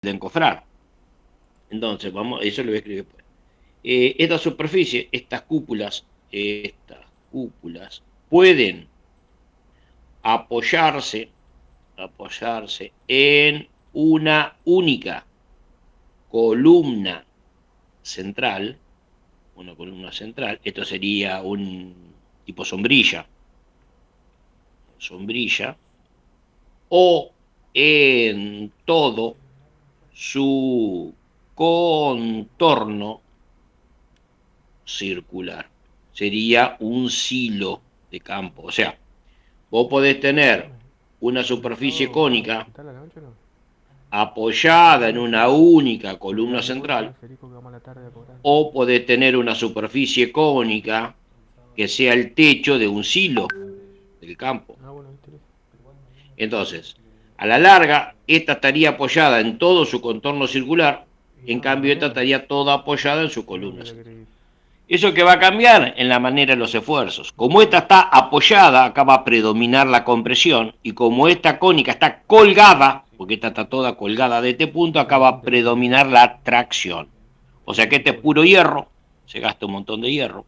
de encofrar. Entonces, vamos, eso lo voy a escribir después. Esta superficie, estas cúpulas pueden apoyarse, apoyarse en una única columna central, una columna central, esto sería un tipo sombrilla, sombrilla, o en todo su contorno circular. Sería un silo de campo. O sea, vos podés tener una ¿El superficie sábado vamos al cónica hospital a la noche o no? apoyada en No, una sí. única Porque columna hablé igual con central, el Federico que vamos a la tarde a cobrar. o podés tener una superficie cónica que sea el techo de un silo del campo. Ah, bueno, viste. Entonces, a la larga, esta estaría apoyada en todo su contorno circular, Y en no, cambio esta mañana. estaría toda apoyada en su ¿Y dónde columna la central. querés ir? ¿Eso que va a cambiar? En la manera de los esfuerzos. Como esta Mañana. está apoyada, acá va a predominar la compresión, y como esta cónica está colgada, porque esta está toda colgada de este punto, Eso acá me va a dijiste el otro día. predominar la tracción. O sea que Sí, este es por eso. puro hierro, se gasta un montón de hierro.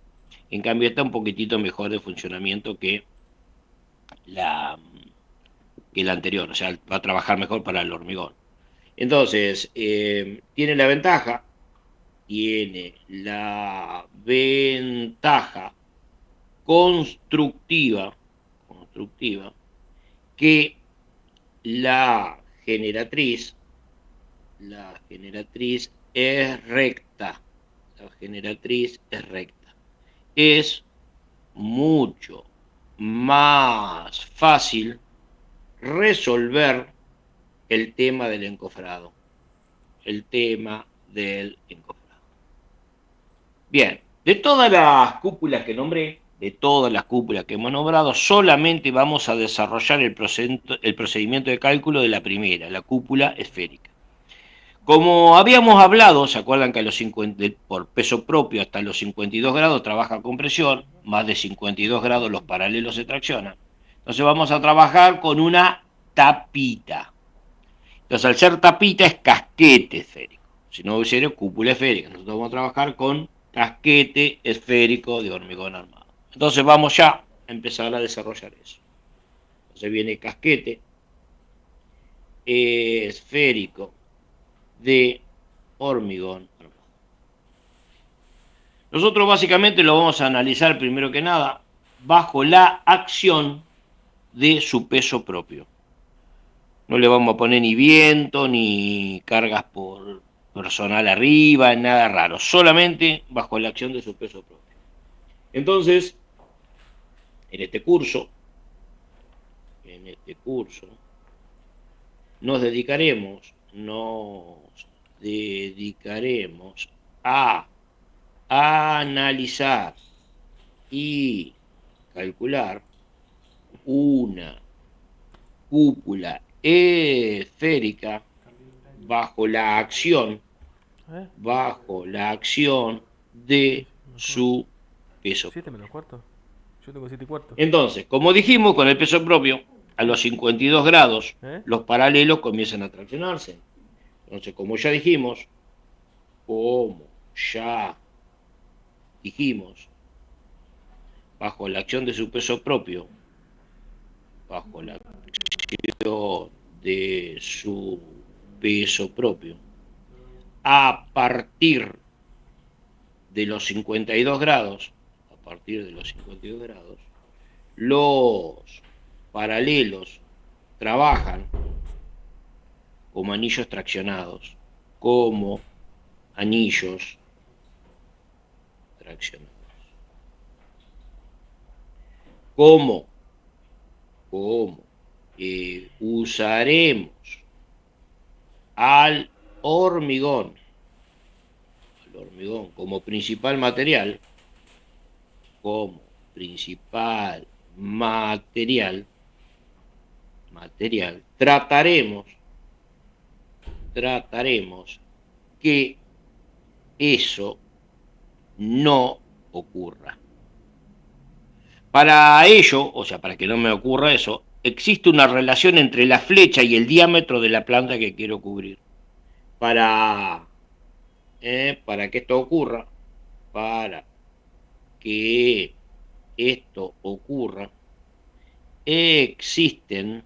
En cambio, está un poquitito mejor de funcionamiento la, que la anterior, o sea, va a trabajar mejor para el hormigón. Entonces, tiene la ventaja constructiva, constructiva que la generatriz, la generatriz es recta, la generatriz es recta. Es mucho más fácil resolver el tema del encofrado, el tema del encofrado. Bien, de todas las cúpulas que nombré, de todas las cúpulas que hemos nombrado, solamente vamos a desarrollar el procedimiento de cálculo de la primera, la cúpula esférica. Como habíamos hablado, ¿se acuerdan que a los 50, por peso propio hasta los 52 grados trabaja con presión, más de 52 grados los paralelos se traccionan? Entonces vamos a trabajar con una tapita. Entonces al ser tapita es casquete esférico. Si no hubiera cúpula esférica, nosotros vamos a trabajar con casquete esférico de hormigón armado. Entonces vamos ya a empezar a desarrollar eso. Entonces viene casquete esférico de hormigón armado. Nosotros básicamente lo vamos a analizar primero que nada bajo la acción de su peso propio. No le vamos a poner ni viento, ni cargas por personal arriba, nada raro. Solamente bajo la acción de su peso propio. Entonces, en este curso, en este curso, nos dedicaremos a analizar y calcular una cúpula esférica bajo la acción, ¿Eh? bajo la acción de 6 menos cuarto. su peso 7 propio. menos cuarto. Yo tengo 7 y cuarto. Entonces, como dijimos, con el peso propio, a los 52 grados, ¿Eh? los paralelos comienzan a traccionarse. Entonces, como ya dijimos, bajo la acción de su peso propio, bajo la acción de su peso propio, a partir de los 52 grados, a partir de los 52 grados, los paralelos trabajan como anillos traccionados, como anillos traccionados. ¿Cómo? ¿Cómo? Usaremos al hormigón, como principal material, como principal material, trataremos que eso no ocurra. Para ello, o sea, para que no me ocurra eso, existe una relación entre la flecha y el diámetro de la planta que quiero cubrir. para que esto ocurra, existen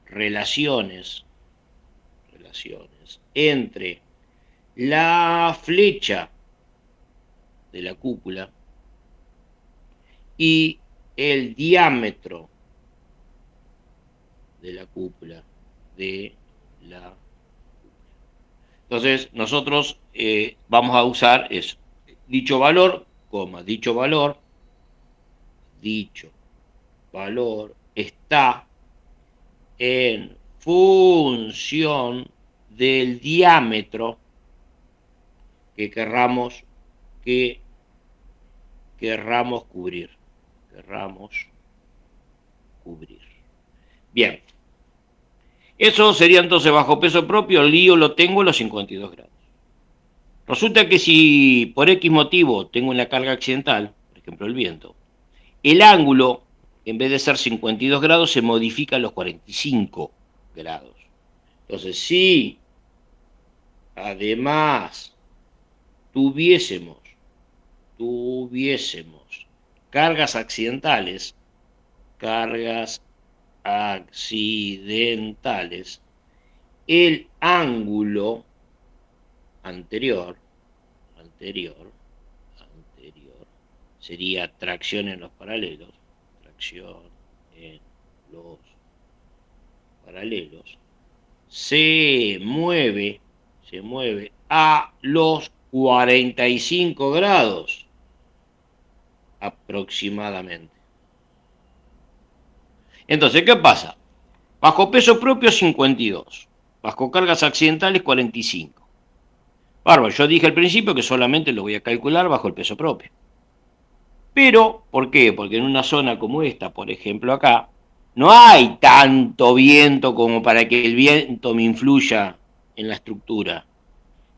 relaciones entre la flecha de la cúpula y el diámetro de la cúpula. Entonces nosotros vamos a usar eso. Dicho valor está en función del diámetro que querramos cubrir. Bien. Eso sería entonces bajo peso propio. El lío lo tengo en los 52 grados. Resulta que si por X motivo tengo una carga accidental, por ejemplo el viento, el ángulo, en vez de ser 52 grados, se modifica a los 45 grados. Entonces, si además tuviésemos cargas accidentales, el ángulo anterior sería tracción en los paralelos, se mueve a los 45 grados aproximadamente. Entonces, ¿qué pasa? Bajo peso propio 52, bajo cargas accidentales 45. Bárbaro, yo dije al principio que solamente lo voy a calcular bajo el peso propio. Pero, ¿por qué? Porque en una zona como esta, por ejemplo acá, no hay tanto viento como para que el viento me influya en la estructura.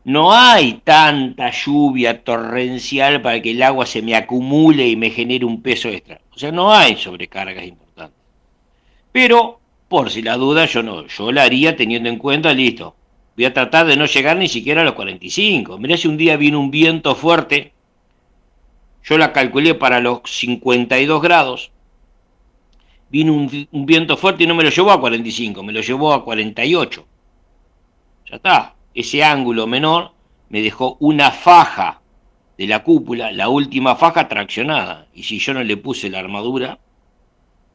No hay tanta lluvia torrencial para que el agua se me acumule y me genere un peso extra. O sea, no hay sobrecargas importantes. Pero, por si las dudas, yo la haría teniendo en cuenta, listo, voy a tratar de no llegar ni siquiera a los 45. Mirá si un día viene un viento fuerte, yo la calculé para los 52 grados, vino un viento fuerte y no me lo llevó a 45, me lo llevó a 48. Ya está, ese ángulo menor me dejó una faja de la cúpula, la última faja traccionada, y si yo no le puse la armadura,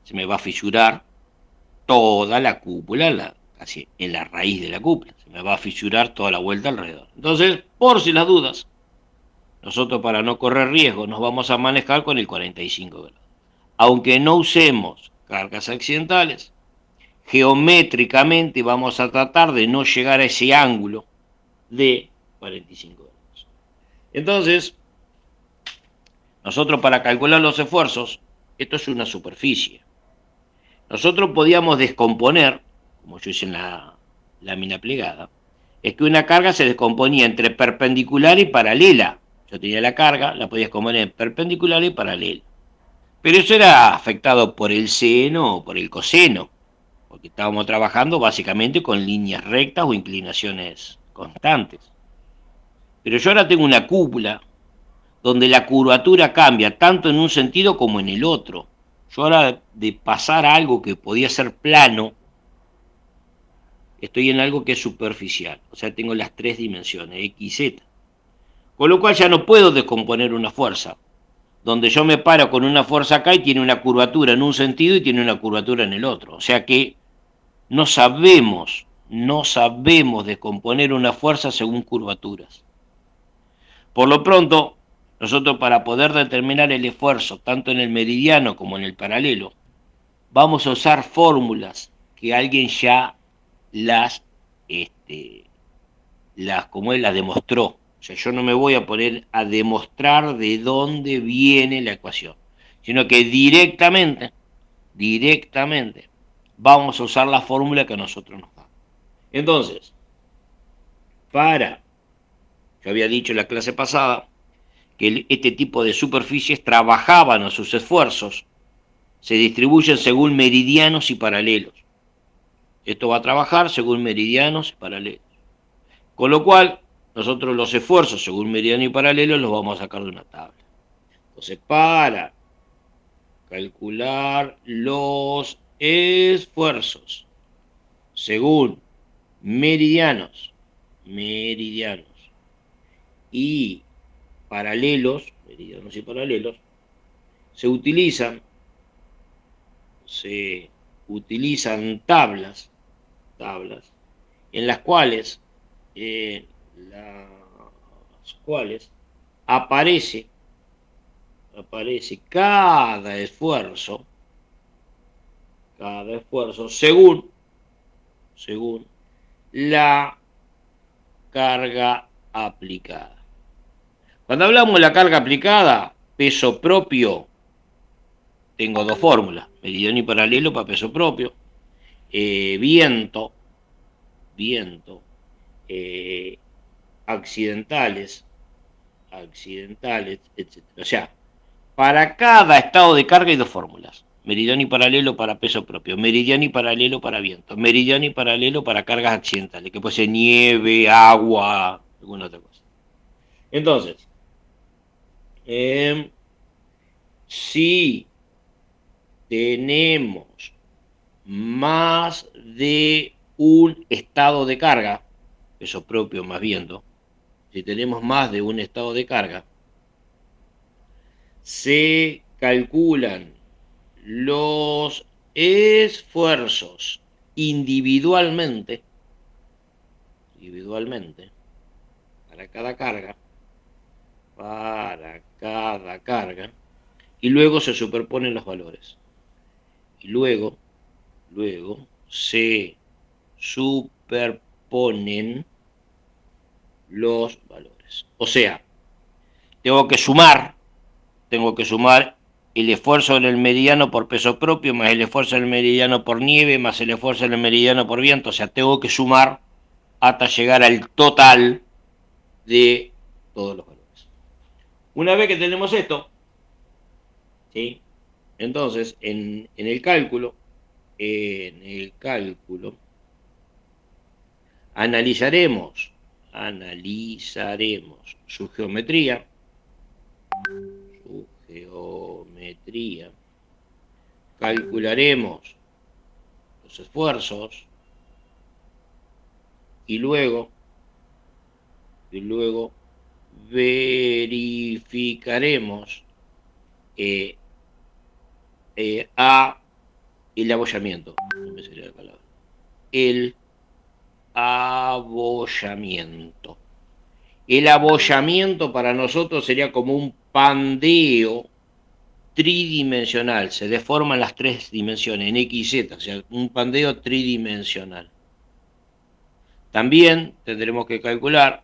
se me va a fisurar toda la cúpula, casi en la raíz de la cúpula, se me va a fisurar toda la vuelta alrededor. Entonces, por si las dudas, nosotros para no correr riesgo nos vamos a manejar con el 45 grados. Aunque no usemos cargas accidentales, geométricamente vamos a tratar de no llegar a ese ángulo de 45 grados. Entonces, nosotros para calcular los esfuerzos, esto es una superficie. Nosotros podíamos descomponer, como yo hice en la lámina plegada, es que una carga se descomponía entre perpendicular y paralela. Yo tenía la carga, la podía descomponer en perpendicular y paralela. Pero eso era afectado por el seno o por el coseno, porque estábamos trabajando básicamente con líneas rectas o inclinaciones constantes. Pero yo ahora tengo una cúpula donde la curvatura cambia tanto en un sentido como en el otro. Yo ahora de pasar a algo que podía ser plano, estoy en algo que es superficial. O sea, tengo las tres dimensiones, X y Z. Con lo cual ya no puedo descomponer una fuerza. Donde yo me paro con una fuerza acá y tiene una curvatura en un sentido y tiene una curvatura en el otro. O sea que no sabemos descomponer una fuerza según curvaturas. Por lo pronto, nosotros para poder determinar el esfuerzo, tanto en el meridiano como en el paralelo, vamos a usar fórmulas que alguien ya las demostró. O sea, yo no me voy a poner a demostrar de dónde viene la ecuación, sino que directamente vamos a usar la fórmula que a nosotros nos da. Entonces, yo había dicho en la clase pasada que este tipo de superficies trabajaban a sus esfuerzos, se distribuyen según meridianos y paralelos. Esto va a trabajar según meridianos y paralelos. Con lo cual, nosotros los esfuerzos según meridiano y paralelo los vamos a sacar de una tabla. Entonces, para calcular los esfuerzos según meridianos y paralelos, meridianos y paralelos, se utilizan tablas en las cuales, aparece cada esfuerzo según la carga aplicada. Cuando hablamos de la carga aplicada, peso propio, tengo dos fórmulas, meridiano y paralelo para peso propio, viento, accidentales, etc. O sea, para cada estado de carga hay dos fórmulas. Meridiano y paralelo para peso propio, meridiano y paralelo para viento, meridiano y paralelo para cargas accidentales, que puede ser nieve, agua, alguna otra cosa. Entonces, si tenemos más de un estado de carga, peso propio más viento, si tenemos más de un estado de carga, se calculan los esfuerzos individualmente para cada carga, y luego se superponen los valores. Y luego se superponen los valores. O sea, tengo que sumar el esfuerzo en el meridiano por peso propio, más el esfuerzo en el meridiano por nieve, más el esfuerzo en el meridiano por viento. O sea, tengo que sumar hasta llegar al total de todos los valores. Una vez que tenemos esto, ¿sí? Entonces, en el cálculo, analizaremos su geometría, calcularemos los esfuerzos y luego verificaremos el abollamiento. No me salía la palabra. El abollamiento. El abollamiento para nosotros sería como un pandeo tridimensional. Se deforman las tres dimensiones, en X y Z, o sea, un pandeo tridimensional. También tendremos que calcular,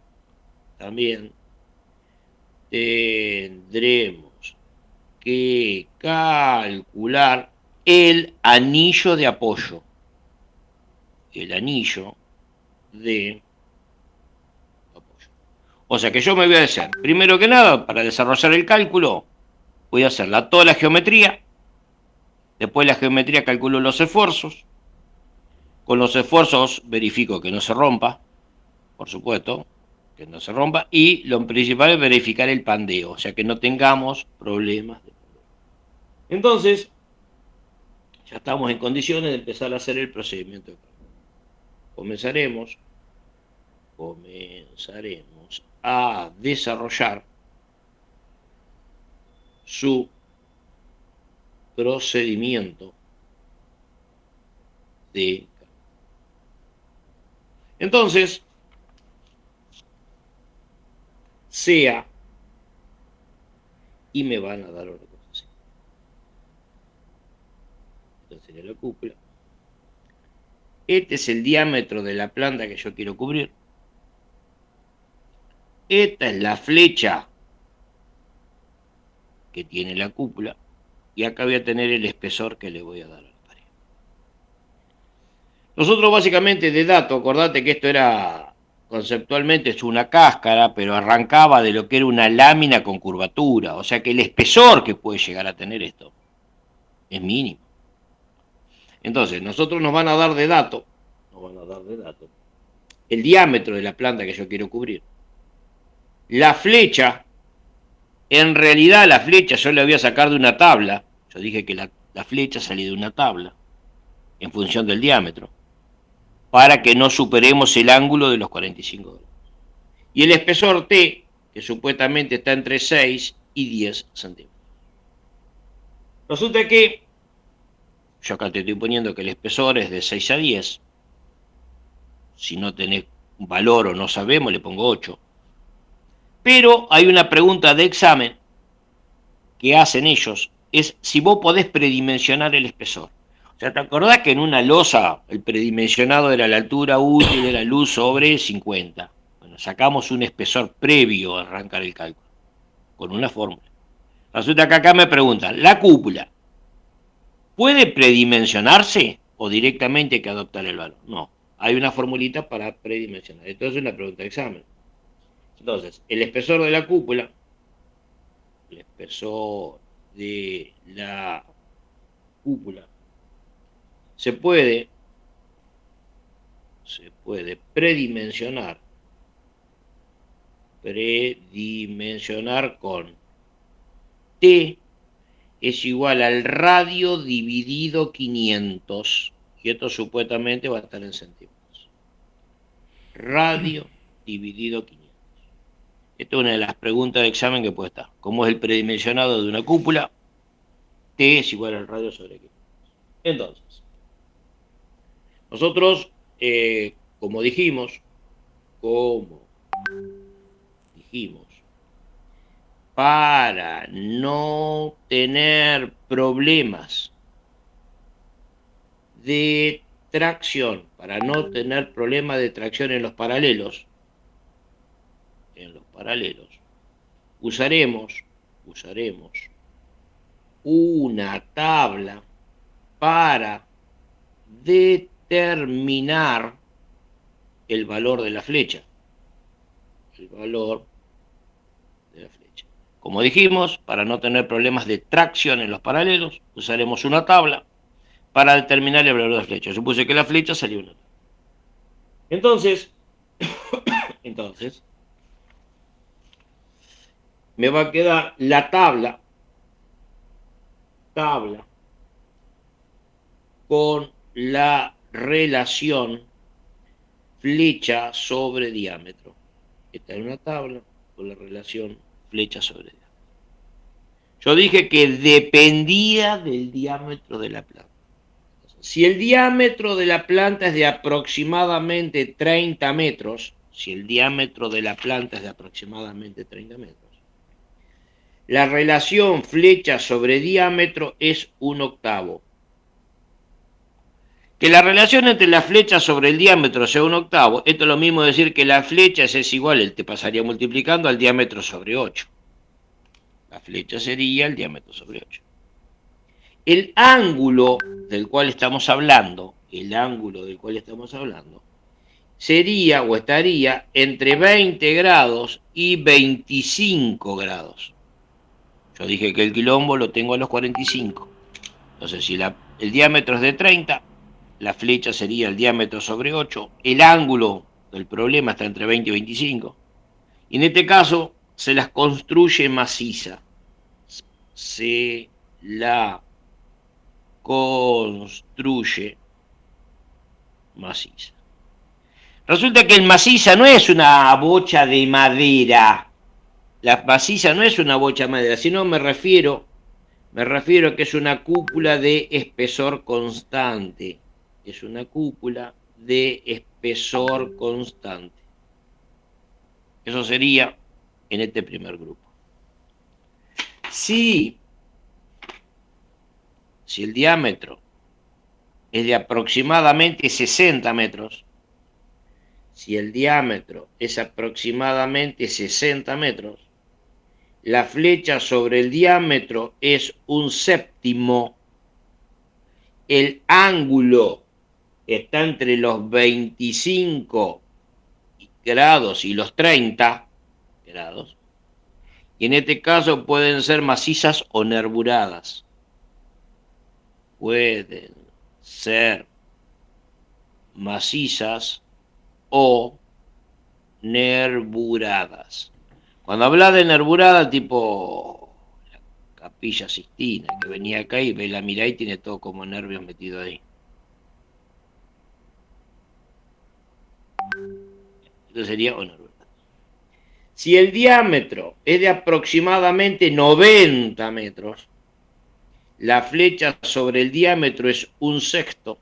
el anillo de apoyo. O sea que yo me voy a hacer, primero que nada, para desarrollar el cálculo, voy a hacer toda la geometría. Después de la geometría calculo los esfuerzos. Con los esfuerzos verifico que no se rompa, por supuesto, que no se rompa. Y lo principal es verificar el pandeo, o sea que no tengamos problemas. Entonces, ya estamos en condiciones de empezar a hacer el procedimiento de cálculo. Comenzaremos a desarrollar su procedimiento de cálculo. Entonces, sea, y me van a dar una cosa así. Esta sería la cúpula. Este es el diámetro de la planta que yo quiero cubrir. Esta es la flecha que tiene la cúpula. Y acá voy a tener el espesor que le voy a dar a la pared. Nosotros básicamente de dato, acordate que esto era conceptualmente es una cáscara, pero arrancaba de lo que era una lámina con curvatura. O sea que el espesor que puede llegar a tener esto es mínimo. Entonces, nosotros nos van a dar de dato el diámetro de la planta que yo quiero cubrir. La flecha, en realidad la flecha yo la voy a sacar de una tabla. Yo dije que la flecha salía de una tabla en función del diámetro, para que no superemos el ángulo de los 45 grados. Y el espesor T, que supuestamente está entre 6 y 10 centímetros. Resulta que, yo acá te estoy poniendo que el espesor es de 6 a 10. Si no tenés un valor o no sabemos, le pongo 8. Pero hay una pregunta de examen que hacen ellos, es si vos podés predimensionar el espesor. O sea, ¿te acordás que en una losa el predimensionado era la altura útil de la luz sobre 50? Bueno, sacamos un espesor previo a arrancar el cálculo, con una fórmula. Resulta que acá me preguntan, ¿la cúpula puede predimensionarse o directamente hay que adoptar el valor? No, hay una formulita para predimensionar. Entonces es una pregunta de examen. Entonces, el espesor de la cúpula, el espesor de la cúpula, se puede predimensionar con T es igual al radio dividido 500, y esto supuestamente va a estar en centímetros. Radio dividido 500. Esta es una de las preguntas de examen que puede estar. ¿Cómo es el predimensionado de una cúpula? T es igual al radio sobre 500. Entonces, nosotros, como dijimos, para no tener problemas de tracción, en los paralelos, usaremos una tabla para determinar el valor de la flecha. Como dijimos, para no tener problemas de tracción en los paralelos, usaremos una tabla para determinar el valor de la flecha. Supuse que la flecha salió una tabla. Entonces, me va a quedar la tabla con la relación flecha sobre diámetro. Esta es una tabla con la relación flecha sobre diámetro. Yo dije que dependía del diámetro de la planta. Si el diámetro de la planta es de aproximadamente 30 metros, la relación flecha sobre diámetro es 1/8. Que la relación entre la flecha sobre el diámetro sea 1/8, esto es lo mismo decir que la flecha es igual, te pasaría multiplicando al diámetro sobre 8. La flecha sería el diámetro sobre 8. El ángulo del cual estamos hablando, sería o estaría entre 20 grados y 25 grados. Yo dije que el quilombo lo tengo a los 45. Entonces, si el diámetro es de 30, la flecha sería el diámetro sobre 8. El ángulo del problema está entre 20 y 25. Y en este caso, se las construye maciza. Se la construye maciza. Resulta que el maciza no es una bocha de madera. La maciza no es una bocha de madera, sino me refiero a que es una cúpula de espesor constante. Es una cúpula de espesor constante. Eso sería en este primer grupo. Si el diámetro es de aproximadamente 60 metros, la flecha sobre el diámetro es 1/7. El ángulo está entre los 25 grados y los 30 grados. Y en este caso pueden ser macizas o nerburadas. Pueden ser macizas o nervuradas. Cuando habla de nervurada, tipo la Capilla Sixtina, que venía acá y ve la mirá y tiene todo como nervios metido ahí. Entonces sería o nervurada. Si el diámetro es de aproximadamente 90 metros, la flecha sobre el diámetro es un sexto,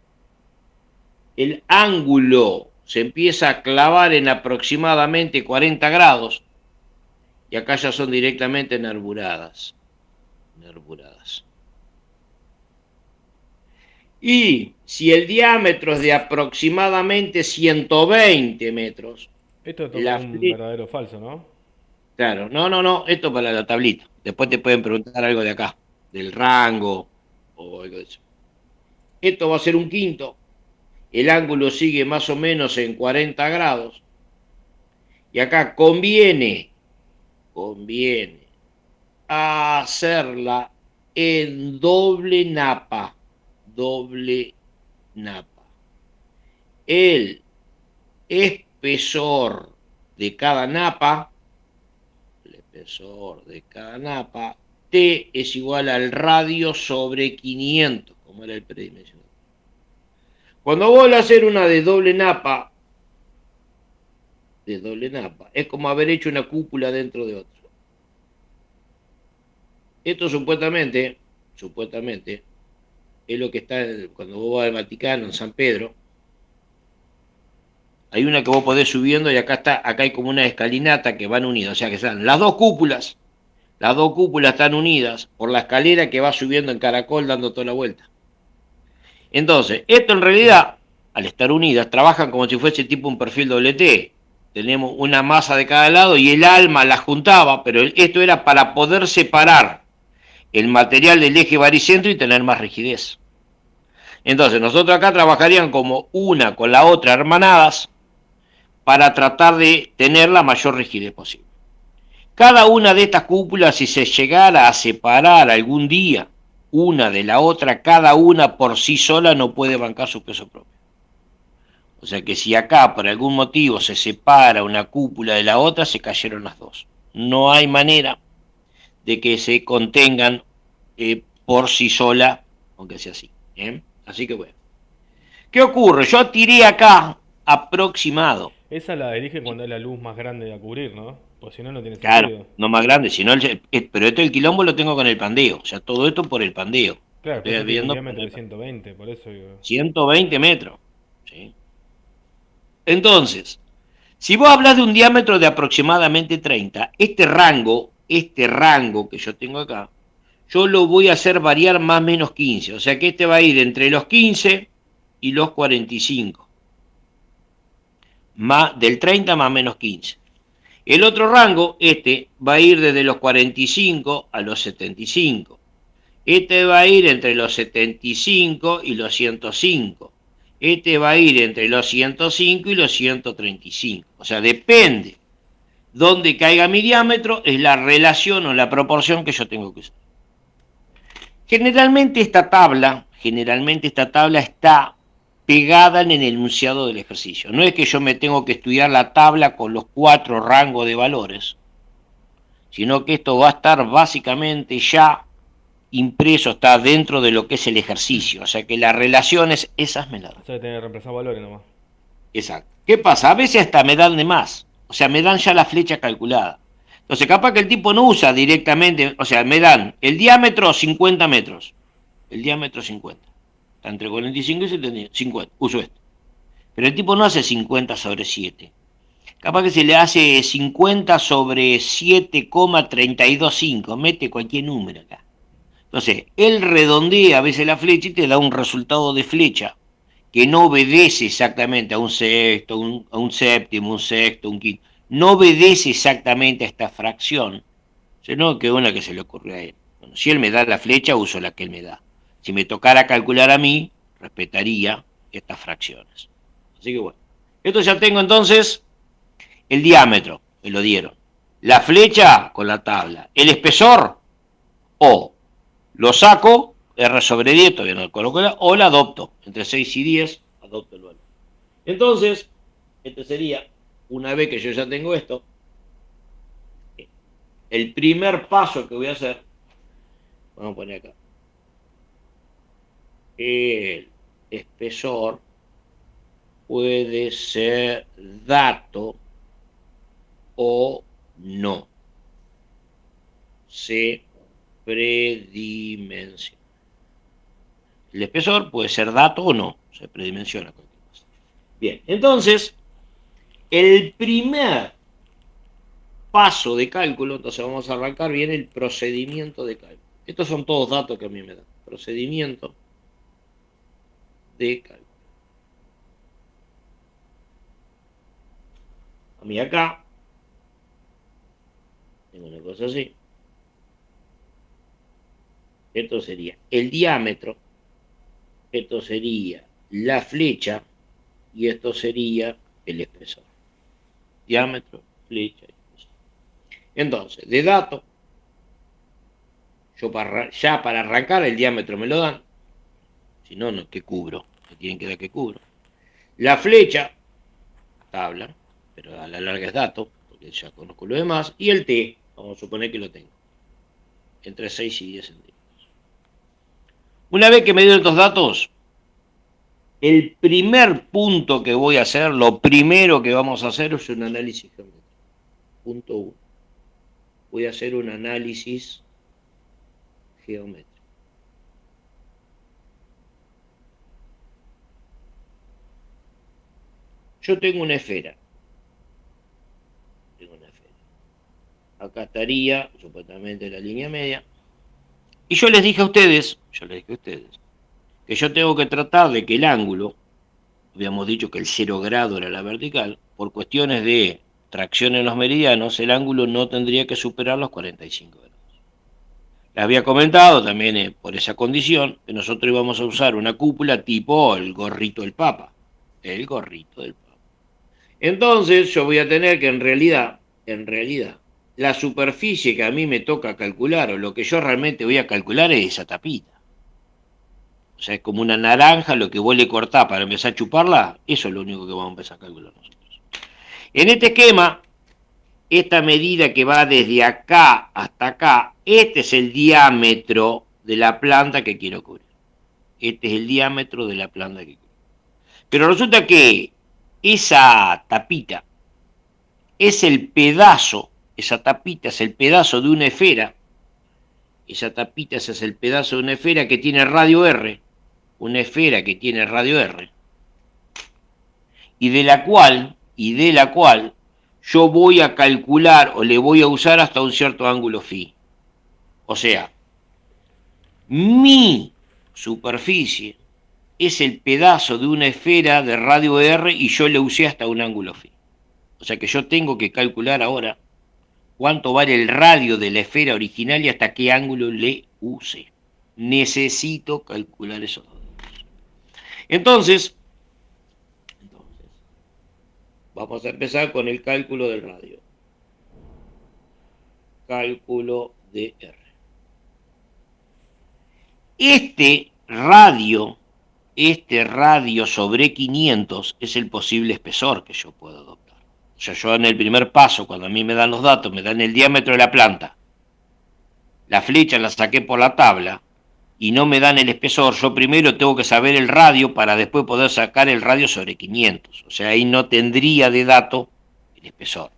el ángulo se empieza a clavar en aproximadamente 40 grados, y acá ya son directamente nervuradas. Nervuradas. Y si el diámetro es de aproximadamente 120 metros, Esto es todo la un flecha... verdadero falso, ¿no? Claro, no, esto para la tablita. Después te pueden preguntar algo de acá, del rango o algo de eso. Esto va a ser un quinto. El ángulo sigue más o menos en 40 grados. Y acá conviene hacerla en doble napa. Doble napa. El espesor de cada napa, T es igual al radio sobre 500, como era el predimensional. Cuando vos a hacer una de doble napa, es como haber hecho una cúpula dentro de otra. Esto supuestamente, es lo que está cuando vos vas al Vaticano, en San Pedro. Hay una que vos podés subiendo y acá hay como una escalinata que van unidas, o sea que están las dos cúpulas están unidas por la escalera que va subiendo en caracol dando toda la vuelta. Entonces, esto en realidad, al estar unidas, trabajan como si fuese tipo un perfil doble T. Tenemos una masa de cada lado y el alma las juntaba, pero esto era para poder separar el material del eje baricentro y tener más rigidez. Entonces, nosotros acá trabajarían como una con la otra hermanadas para tratar de tener la mayor rigidez posible. Cada una de estas cúpulas, si se llegara a separar algún día una de la otra, cada una por sí sola no puede bancar su peso propio. O sea que si acá por algún motivo se separa una cúpula de la otra, se cayeron las dos. No hay manera de que se contengan por sí sola, aunque sea así. Así que bueno. ¿Qué ocurre? Yo tiré acá aproximado. Esa la elige cuando hay la luz más grande a cubrir, ¿no? Pues si no, no tiene Claro, sentido. no más grande, sino pero esto el quilombo lo tengo con el pandeo, o sea, todo esto por el pandeo. Claro, pero Estoy eso tiene un viendo por diámetro el de pandeo. 120, por eso digo. 120 metros. ¿Sí? Entonces, si vos hablas de un diámetro de aproximadamente 30, este rango que yo tengo acá, yo lo voy a hacer variar más o menos 15, o sea que este va a ir entre los 15 y los 45, más, del 30 más o menos 15. El otro rango, este, va a ir desde los 45 a los 75. Este va a ir entre los 75 y los 105. Este va a ir entre los 105 y los 135. O sea, depende dónde caiga mi diámetro, es la relación o la proporción que yo tengo que usar. Generalmente esta tabla está pegada en el enunciado del ejercicio. No es que yo me tengo que estudiar la tabla con los 4 rangos de valores, sino que esto va a estar básicamente ya impreso, está dentro de lo que es el ejercicio. O sea que las relaciones, esas me las dan. O sea, tiene que reemplazar valores nomás. Exacto. ¿Qué pasa? A veces hasta me dan de más. O sea, me dan ya la flecha calculada. Entonces, capaz que el tipo no usa directamente, o sea, me dan el diámetro 50 metros. El diámetro 50. Está entre 45 y 70, 50. Uso esto. Pero el tipo no hace 50 sobre 7. Capaz que se le hace 50 sobre 7,325. Mete cualquier número acá. Entonces, él redondea a veces la flecha y te da un resultado de flecha que no obedece exactamente a un sexto, a un séptimo, un sexto, un quinto. No obedece exactamente a esta fracción, sino que es una que se le ocurrió a él. Bueno, si él me da la flecha, uso la que él me da. Si me tocara calcular a mí, respetaría estas fracciones. Así que bueno. Esto ya tengo entonces el diámetro, me lo dieron. La flecha con la tabla. El espesor, o lo saco, R sobre 10, todavía no lo coloco, o la adopto. Entre 6 y 10, adopto el valor. Entonces, Esto sería, una vez que yo ya tengo esto, el primer paso que voy a hacer, vamos a poner acá, el espesor puede ser dato o no. Se predimensiona. El espesor puede ser dato o no, se predimensiona. Bien, entonces, el primer paso de cálculo, entonces vamos a arrancar bien el procedimiento de cálculo. Estos son todos datos que a mí me dan. Procedimiento de cálculo. A mí acá, tengo una cosa así. Esto sería el diámetro, esto sería la flecha y esto sería el espesor. Diámetro, flecha y espesor. Entonces, de dato, yo ya para arrancar el diámetro me lo dan. Si no, no, ¿qué cubro? Me tienen que dar que cubro. La flecha, tabla, pero a la larga es dato, porque ya conozco lo demás. Y el T, vamos a suponer que lo tengo. Entre 6 y 10 centímetros. Una vez que me dieron estos datos, el primer punto que voy a hacer, lo primero que vamos a hacer es un análisis geométrico. Punto 1. Voy a hacer un análisis geométrico. Yo tengo una esfera. Acá estaría supuestamente la línea media. Y yo les dije a ustedes, que yo tengo que tratar de que el ángulo, habíamos dicho que el 0 grado era la vertical, por cuestiones de tracción en los meridianos, el ángulo no tendría que superar los 45 grados. Les había comentado también por esa condición que nosotros íbamos a usar una cúpula tipo el gorrito del Papa. El gorrito del Papa. Entonces yo voy a tener que en realidad, la superficie que a mí me toca calcular, o lo que yo realmente voy a calcular es esa tapita. O sea, es como una naranja, lo que vos le cortás para empezar a chuparla, eso es lo único que vamos a empezar a calcular nosotros. En este esquema, esta medida que va desde acá hasta acá, este es el diámetro de la planta que quiero cubrir. Este es el diámetro de la planta que quiero cubrir. Pero resulta que esa tapita es el pedazo, esa tapita es el pedazo de una esfera, esa tapita es el pedazo de una esfera que tiene radio R, una esfera que tiene radio R, y de la cual yo voy a calcular o le voy a usar hasta un cierto ángulo phi. O sea, mi superficie es el pedazo de una esfera de radio R y yo le usé hasta un ángulo phi. O sea que yo tengo que calcular ahora cuánto vale el radio de la esfera original y hasta qué ángulo le use. Necesito calcular esos datos. Entonces, vamos a empezar con el cálculo del radio. Cálculo de R. Este radio sobre 500 es el posible espesor que yo puedo adoptar. O sea, yo en el primer paso, cuando a mí me dan los datos, me dan el diámetro de la planta, la flecha la saqué por la tabla y no me dan el espesor, yo primero tengo que saber el radio para después poder sacar el radio sobre 500. O sea, ahí no tendría de dato el espesor.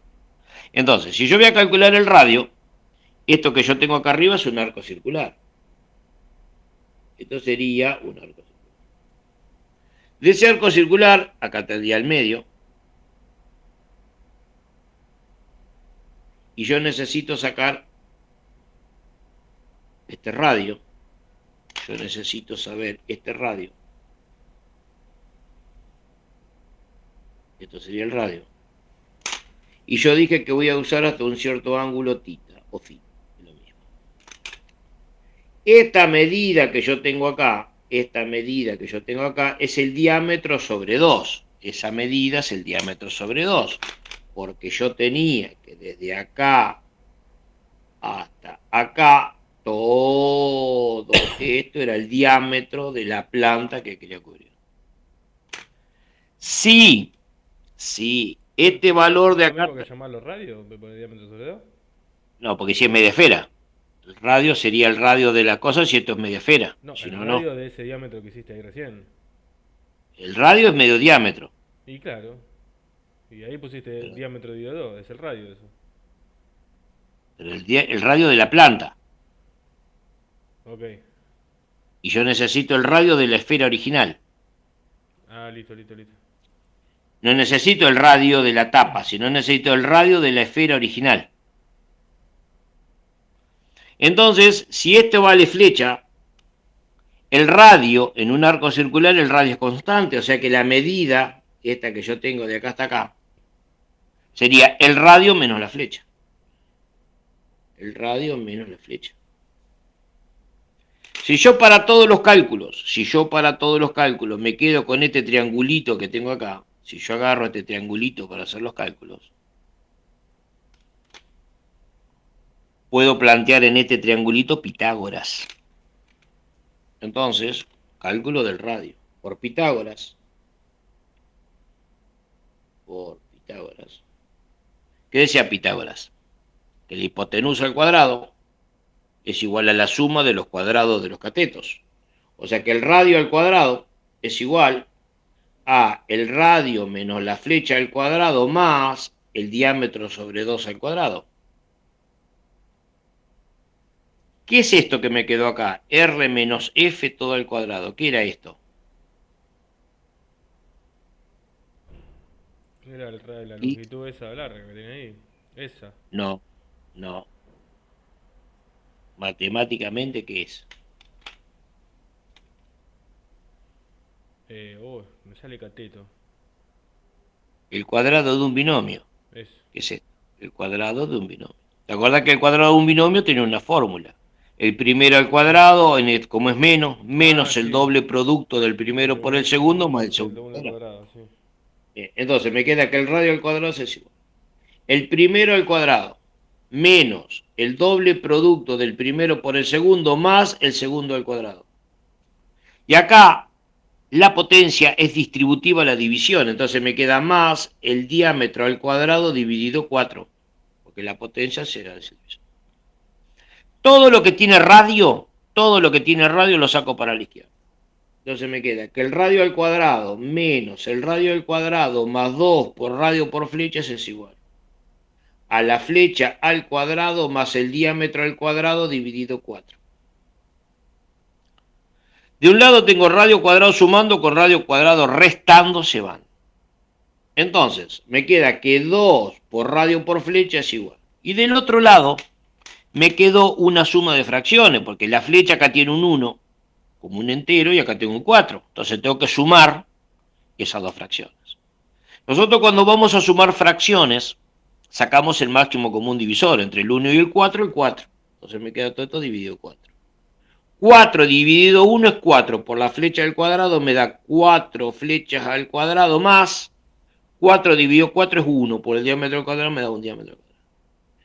Entonces, si yo voy a calcular el radio, esto que yo tengo acá arriba es un arco circular. Esto sería un arco circular. De ese arco circular, acá tendría el medio. Y yo necesito sacar este radio. Yo necesito saber este radio. Esto sería el radio. Y yo dije que voy a usar hasta un cierto ángulo tita o phi. Lo mismo. Esta medida que yo tengo acá, es el diámetro sobre 2. Esa medida es el diámetro sobre 2. Porque yo tenía que desde acá hasta acá, todo esto era el diámetro de la planta que quería cubrir. Si Sí, este valor de ¿Lo acá, mismo que llamarlo radio? ¿Por el diámetro sobre 2? no, porque si es media esfera. El radio sería el radio de la cosa si esto es media esfera. No, Si el no, no. radio de ese diámetro que hiciste ahí recién. El radio es medio diámetro. Y claro, y ahí pusiste Pero, diámetro dividido 2, es el radio eso. pero el radio de la planta. Ok. Y yo necesito el radio de la esfera original. Ah, listo, listo, listo. No necesito el radio de la tapa, sino necesito el radio de la esfera original. Entonces, si esto vale flecha, el radio en un arco circular, el radio es constante, o sea que la medida, esta que yo tengo de acá hasta acá, sería el radio menos la flecha. El radio menos la flecha. Si yo para todos los cálculos me quedo con este triangulito que tengo acá, si yo agarro este triangulito para hacer los cálculos, puedo plantear en este triangulito Pitágoras. Entonces, cálculo del radio por Pitágoras. Por Pitágoras. ¿Qué decía Pitágoras? Que la hipotenusa al cuadrado es igual a la suma de los cuadrados de los catetos. O sea que el radio al cuadrado es igual a el radio menos la flecha al cuadrado más el diámetro sobre 2 al cuadrado. ¿Qué es esto que me quedó acá? R menos F todo al cuadrado. ¿Qué era esto? Era la Y longitud esa larga que tiene ahí. Esa. no, no. Matemáticamente, ¿qué es? Me sale cateto. El cuadrado de un binomio. Es. ¿Qué es esto? El cuadrado de un binomio. ¿Te acuerdas que el cuadrado de un binomio tiene una fórmula? El primero al cuadrado, como es menos, Ah, menos el sí. doble producto del El primero por el primero segundo más el más el segundo al segundo al cuadrado. cuadrado, sí. Bien, entonces me queda que el radio al cuadrado es igual. El primero al cuadrado menos el doble producto del primero por el segundo más el segundo al cuadrado. Y acá la potencia es distributiva a la división, entonces me queda más el diámetro al cuadrado dividido 4, porque la potencia será de esa división. Todo lo que tiene radio lo saco para la izquierda. Entonces me queda que el radio al cuadrado menos el radio al cuadrado más 2 por radio por flechas es igual a la flecha al cuadrado más el diámetro al cuadrado dividido 4. De un lado tengo radio cuadrado sumando con radio cuadrado restando, se van. Entonces, me queda que 2 por radio por flecha es igual. Y del otro lado, me quedó una suma de fracciones, porque la flecha acá tiene un 1 como un entero y acá tengo un 4. Entonces tengo que sumar esas dos fracciones. Nosotros cuando vamos a sumar fracciones, sacamos el máximo común divisor entre el 1 y el 4, el 4. Entonces me queda todo esto dividido 4. 4 dividido 1 es 4. Por la flecha del cuadrado me da 4 flechas al cuadrado más 4 dividido 4 es 1. Por el diámetro del cuadrado me da un diámetro al cuadrado.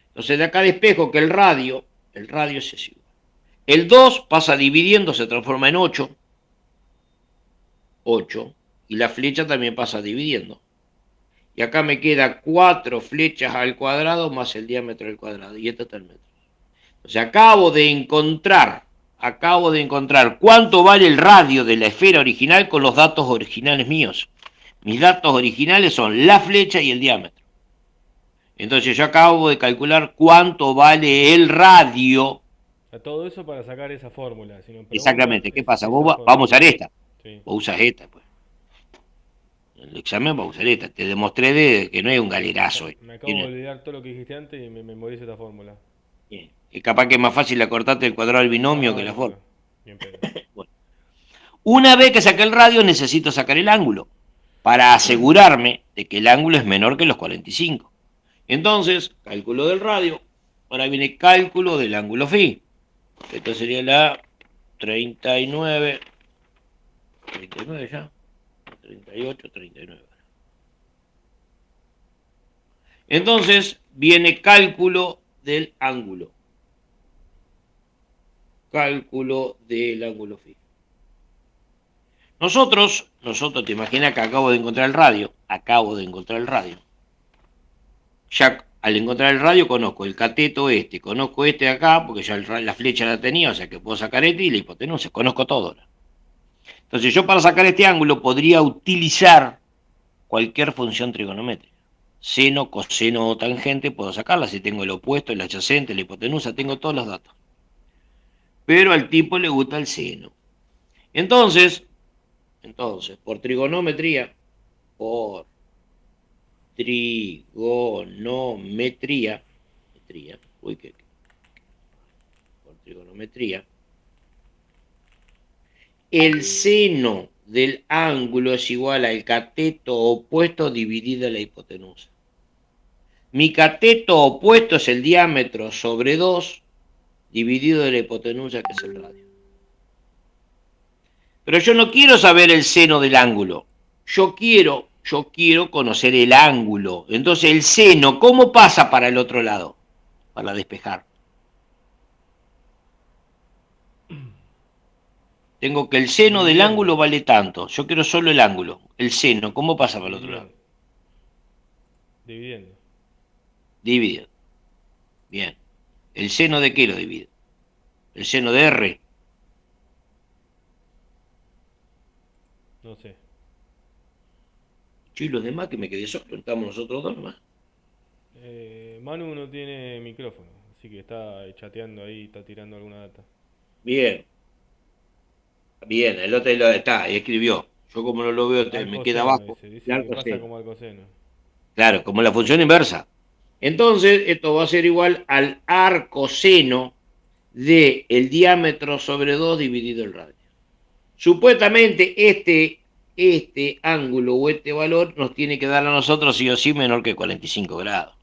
Entonces de acá despejo que el radio es igual. El 2 pasa dividiendo, se transforma en 8. 8. Y la flecha también pasa dividiendo. Y acá me queda 4 flechas al cuadrado más el diámetro del cuadrado. Y esto está el metro. O sea, acabo de encontrar cuánto vale el radio de la esfera original con los datos originales míos. Mis datos originales son la flecha y el diámetro. Entonces yo acabo de calcular cuánto vale el radio. O sea, todo eso para sacar esa fórmula. Si me preguntan, Exactamente, ¿qué es pasa? esa Vamos a fórmula. usar esta. Sí. Vos usas esta, pues. El examen va a usar esta. Te demostré que no es un galerazo. Me acabo de Tiene, olvidar todo lo que dijiste antes y me memorizo esta fórmula. y capaz que es más fácil acortarte el cuadrado del binomio que No, la no, forma. no. Bien pedo. Bueno, una vez que saqué el radio, necesito sacar el ángulo para asegurarme de que el ángulo es menor que los 45. Entonces, cálculo del radio. Ahora viene cálculo del ángulo phi. Esto sería la 39. 39 ya. 38, 39. Entonces, viene cálculo del ángulo. Cálculo del ángulo phi. Nosotros, te imaginas que acabo de encontrar el radio. acabo de encontrar el radio. Ya al encontrar el radio conozco el cateto este, conozco este de acá, porque ya la flecha la tenía, o sea que puedo sacar este y la hipotenusa, conozco todo. Entonces yo para sacar este ángulo podría utilizar cualquier función trigonométrica. Seno, coseno o tangente puedo sacarla, si tengo el opuesto, el adyacente, la hipotenusa, tengo todos los datos. Pero al tipo le gusta el seno. Entonces, por trigonometría, por trigonometría, por trigonometría, el seno del ángulo es igual al cateto opuesto dividido la hipotenusa. Mi cateto opuesto es el diámetro sobre 2 dividido de la hipotenusa, que es el radio. Pero yo no quiero saber el seno del ángulo. Yo quiero conocer el ángulo. Entonces el seno, ¿cómo pasa para el otro lado? Para despejar. Tengo que el seno del ángulo Dividiendo. vale tanto. Yo quiero solo el ángulo. El seno, ¿cómo pasa para el otro lado? Dividiendo. Dividiendo. Dividido. Bien. ¿El seno de qué lo divido? ¿El seno de R? No sé. Sí, los demás que me quedé solo. Estamos nosotros dos nomás. Manu no tiene micrófono, así que está chateando ahí, está tirando alguna data. Bien. Bien. El otro está, y escribió. Yo como no lo veo, me queda Alcoseno, abajo. dice. El Dice que arco pasa seno. como alcoseno. Claro, como la función inversa. Entonces, esto va a ser igual al arcoseno de el diámetro sobre 2 dividido el radio. Supuestamente este ángulo o este valor nos tiene que dar a nosotros sí o sí menor que 45 grados.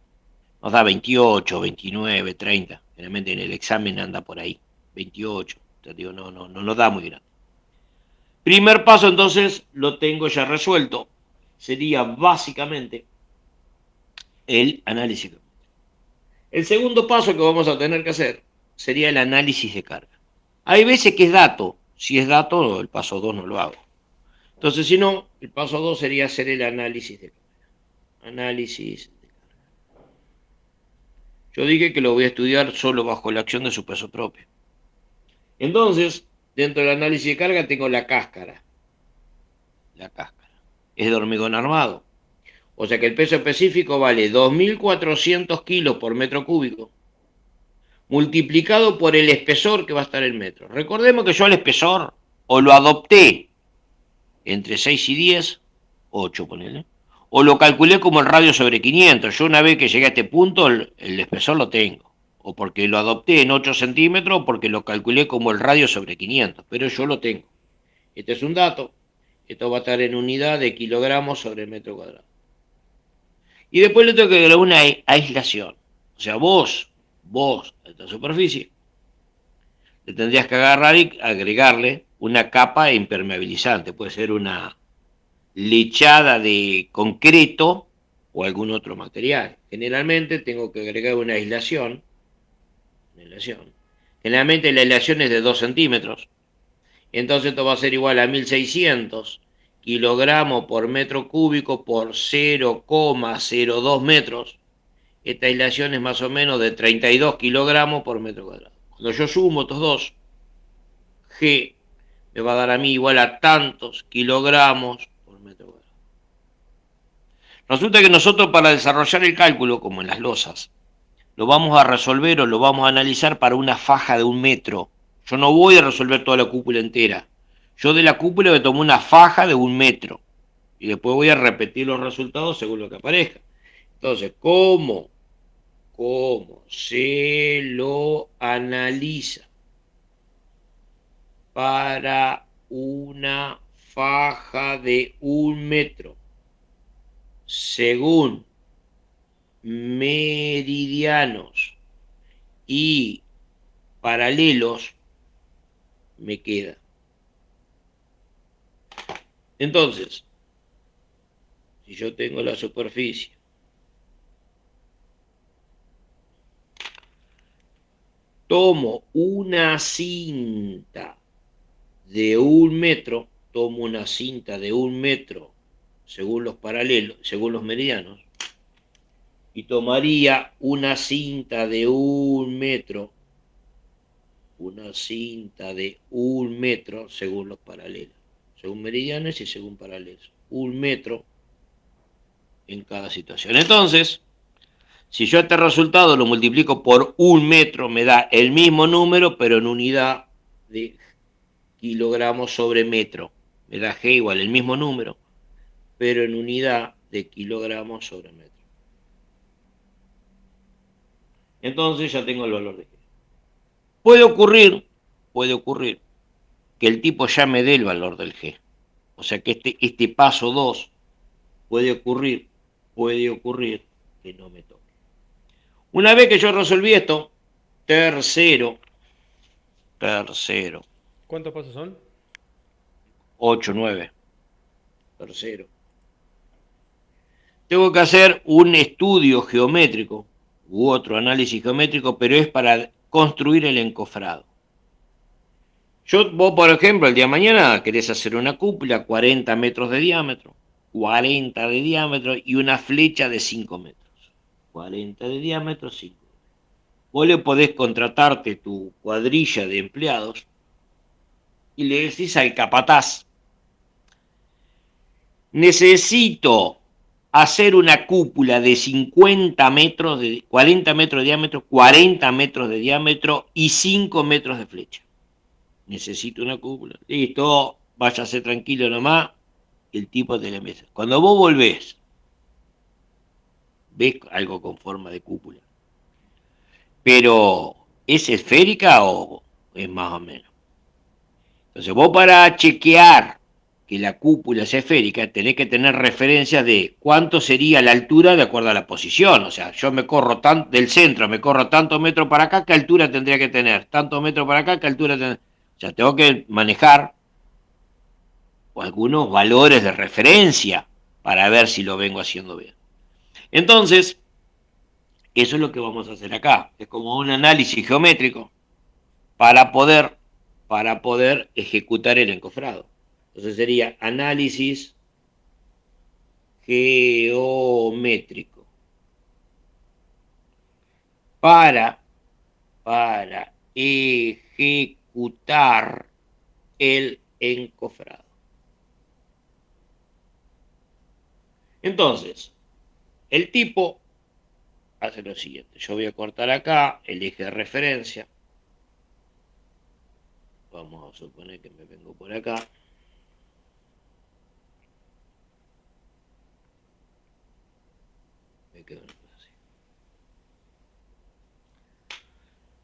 Nos da 28, 29, 30. Generalmente en el examen anda por ahí. 28. Te digo, no nos da muy grande. Primer paso entonces lo tengo ya resuelto. Sería básicamente el análisis. El segundo paso que vamos a tener que hacer sería el análisis de carga. Hay veces que es dato. Si es dato, el paso 2 no lo hago. Entonces, si no, el paso 2 sería hacer el análisis de carga. Análisis de carga. Yo dije que lo voy a estudiar solo bajo la acción de su peso propio. Entonces, dentro del análisis de carga tengo la cáscara. La cáscara. Es de hormigón armado. O sea que el peso específico vale 2.400 kilos por metro cúbico, multiplicado por el espesor que va a estar en metro. Recordemos que yo al espesor o lo adopté entre 6 y 10, 8 ponele, o lo calculé como el radio sobre 500. Yo una vez que llegué a este punto, el espesor lo tengo. O porque lo adopté en 8 centímetros, o porque lo calculé como el radio sobre 500. Pero yo lo tengo. Este es un dato. Esto va a estar en unidad de kilogramos sobre metro cuadrado. Y después le tengo que agregar una aislación. O sea, vos, a esta superficie, le tendrías que agarrar y agregarle una capa impermeabilizante. Puede ser una lechada de concreto o algún otro material. Generalmente tengo que agregar una aislación. Generalmente la aislación es de 2 centímetros. Entonces esto va a ser igual a 1600 kilogramos por metro cúbico por 0,02 metros. Esta aislación es más o menos de 32 kilogramos por metro cuadrado. Cuando yo sumo estos dos, G me va a dar a mí igual a tantos kilogramos por metro cuadrado. Resulta que nosotros para desarrollar el cálculo, como en las losas, lo vamos a resolver o lo vamos a analizar para una faja de 1 metro. Yo no voy a resolver toda la cúpula entera. Yo de la cúpula me tomo una faja de 1 metro. Y después voy a repetir los resultados según lo que aparezca. Entonces, ¿cómo se lo analiza para una faja de 1 metro? Según meridianos y paralelos, me queda. Entonces, si yo tengo la superficie, tomo una cinta de 1 metro, tomo una cinta de 1 metro según los paralelos, según los meridianos, y tomaría una cinta de 1 metro, según los paralelos, según meridianos y según paralelos, 1 metro en cada situación. Entonces, si yo este resultado lo multiplico por 1 metro, me da el mismo número, pero en unidad de kilogramos sobre metro. Me da G igual el mismo número, pero en unidad de kilogramos sobre metro. Entonces ya tengo el valor de G. Puede ocurrir que el tipo ya me dé el valor del G. O sea que este paso 2 puede ocurrir que no me toque. Una vez que yo resolví esto, tercero, ¿Cuántos pasos son? 8, 9, tercero. Tengo que hacer un estudio geométrico u otro análisis geométrico, pero es para construir el encofrado. Vos, por ejemplo, el día de mañana querés hacer una cúpula 40 metros de diámetro, 40 de diámetro y una flecha de 5 metros. 40 de diámetro, 5. Vos le podés contratarte tu cuadrilla de empleados y le decís al capataz, necesito hacer una cúpula de 50 metros, de 40 metros de diámetro, 40 metros de diámetro y 5 metros de flecha. Necesito una cúpula. Listo, váyase tranquilo nomás, el tipo de la mesa. Cuando vos volvés, ves algo con forma de cúpula. Pero, ¿es esférica o es más o menos? Entonces vos para chequear que la cúpula sea esférica, tenés que tener referencias de cuánto sería la altura de acuerdo a la posición. O sea, yo me corro del centro, me corro tantos metros para acá, ¿qué altura tendría que tener? Tantos metros para acá, ¿qué altura tendría? O sea, tengo que manejar algunos valores de referencia para ver si lo vengo haciendo bien. Entonces, eso es lo que vamos a hacer acá. Es como un análisis geométrico para poder, ejecutar el encofrado. Entonces sería análisis geométrico para ejecutar el encofrado. Entonces, el tipo hace lo siguiente. Yo voy a cortar acá el eje de referencia. Vamos a suponer que me vengo por acá. Me quedo así.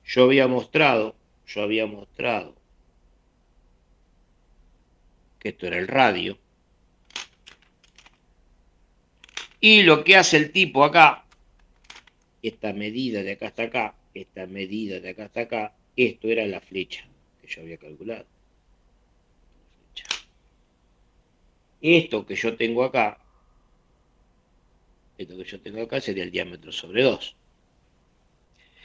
Yo había mostrado que esto era el radio. Y lo que hace el tipo acá, esta medida de acá hasta acá, esta medida de acá hasta acá, esto era la flecha que yo había calculado. Esto que yo tengo acá sería el diámetro sobre 2.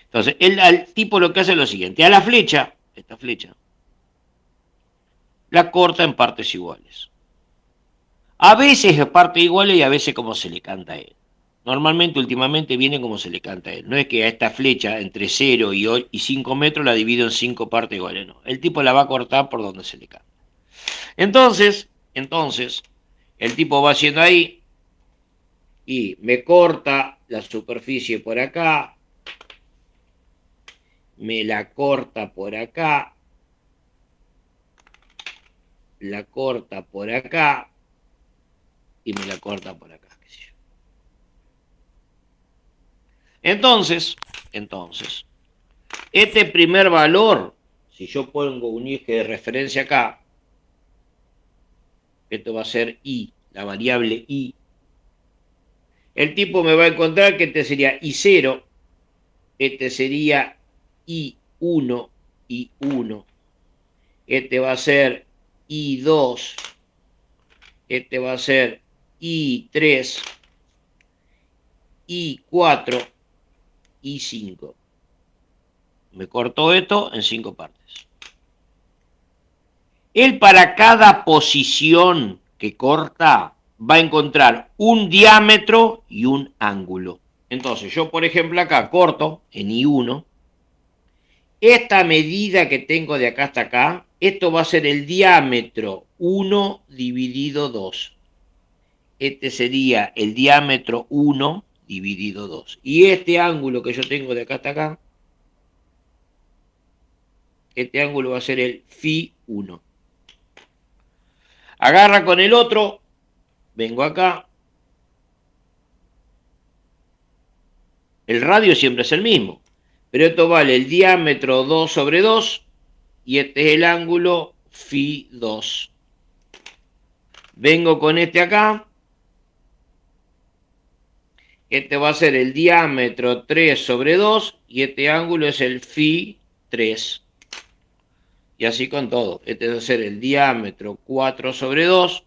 Entonces, el tipo lo que hace es lo siguiente. A la flecha, esta flecha, la corta en partes iguales. A veces es parte igual y a veces como se le canta a él. Normalmente, últimamente, viene como se le canta a él. No es que a esta flecha entre 0 y 5 metros la divido en 5 partes iguales, no. El tipo la va a cortar por donde se le canta. Entonces, el tipo va haciendo ahí y me corta la superficie por acá, me la corta por acá, la corta por acá y me la corta por acá, qué sé yo. Entonces, este primer valor, si yo pongo un eje de referencia acá, esto va a ser I, la variable I, el tipo me va a encontrar que este sería I0, este sería I1, este va a ser I2, este va a ser I3, I4, I5. Me cortó esto en 5 partes. Él para cada posición que corta va a encontrar un diámetro y un ángulo. Entonces, yo, por ejemplo, acá corto en I1. Esta medida que tengo de acá hasta acá, esto va a ser el diámetro 1 dividido 2. Este sería el diámetro 1 dividido 2. Y este ángulo que yo tengo de acá hasta acá, este ángulo va a ser el phi 1. Agarra con el otro, vengo acá. El radio siempre es el mismo, pero esto vale el diámetro 2 sobre 2 y este es el ángulo phi 2. Vengo con este acá. Este va a ser el diámetro 3 sobre 2 y este ángulo es el phi 3. Y así con todo. Este va a ser el diámetro 4 sobre 2.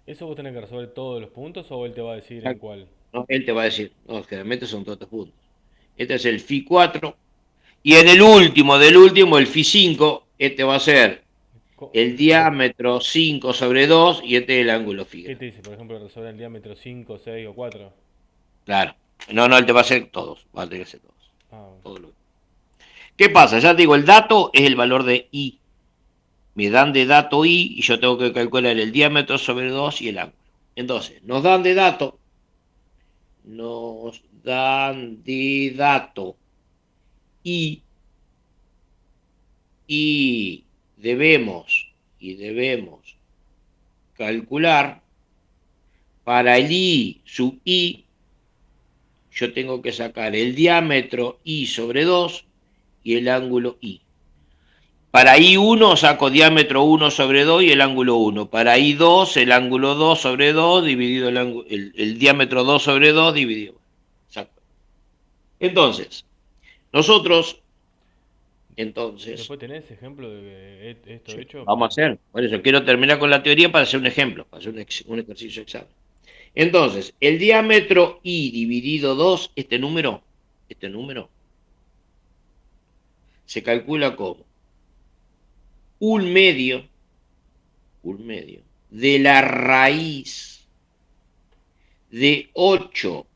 ¿Eso vos tenés que resolver todos los puntos o él te va a decir en cuál? No, él te va a decir, no, generalmente son todos estos puntos. Este es el phi 4. Y en el último, del último, el phi 5, este va a ser el diámetro 5 sobre 2 y este es el ángulo phi ¿Qué te grande. dice? Por ejemplo, resolver el diámetro 5, 6 o 4. Claro. No, no, él te va a hacer todos. Va a tener que hacer todos. Ah, Todo. ¿Qué pasa? Ya te digo, el dato es el valor de I. Me dan de dato I y yo tengo que calcular el diámetro sobre 2 y el ángulo. Entonces, nos dan de dato I y debemos calcular para el I sub I, yo tengo que sacar el diámetro I sobre 2 y el ángulo I. Para I1 saco diámetro 1 sobre 2 y el ángulo 1. Para I2 el ángulo 2 sobre 2 dividido el diámetro 2 sobre 2 dividido. Exacto. Entonces, nosotros, entonces, después tenés ejemplo de esto sí, hecho vamos a para... hacer. Por eso quiero terminar con la teoría para hacer un ejemplo, para hacer un ejercicio exacto. Entonces, el diámetro I dividido 2, este número, se calcula como un medio, de la raíz de 8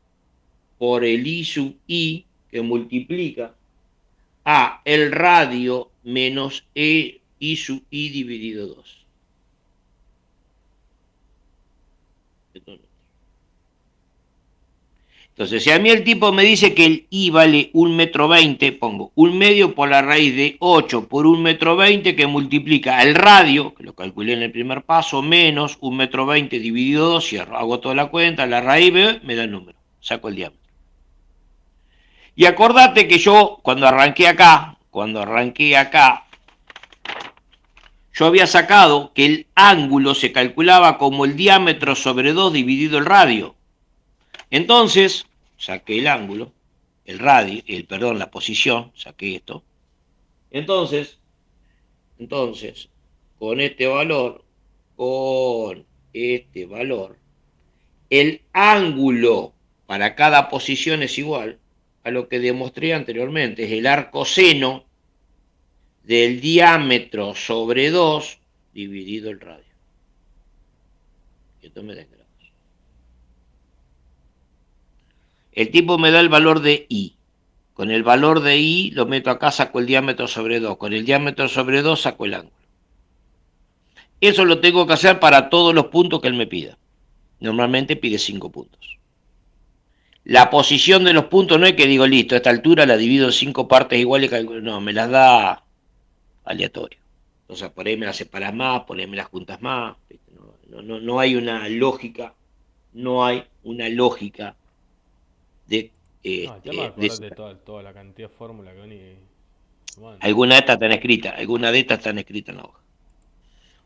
por el I sub I, que multiplica a el radio menos I sub I dividido 2. Entonces, si a mí el tipo me dice que el I vale 1,20 m, pongo un medio por la raíz de 8 por 1,20 m que multiplica el radio, que lo calculé en el primer paso, menos 1,20 m dividido 2, cierro, hago toda la cuenta, la raíz me da el número, saco el diámetro. Y acordate que yo, cuando arranqué acá, yo había sacado que el ángulo se calculaba como el diámetro sobre 2 dividido el radio. Entonces, saqué el ángulo, el radio, perdón, la posición, saqué esto. Entonces, con este valor, el ángulo para cada posición es igual a lo que demostré anteriormente, es el arco seno del diámetro sobre 2 dividido el radio. Esto me da en grados. El tipo me da el valor de I. Con el valor de I lo meto acá, saco el diámetro sobre 2. Con el diámetro sobre 2 saco el ángulo. Eso lo tengo que hacer para todos los puntos que él me pida. Normalmente pide 5 puntos. La posición de los puntos no es que digo, listo, a esta altura la divido en 5 partes iguales. No, me las da aleatorio. O sea, por ahí me las separas más, por ahí me las juntas más. No hay una lógica, no hay una lógica de, No, el tema es de acordarte toda la cantidad de fórmulas que van y suman. alguna de estas están escritas, alguna de estas están escritas en la hoja.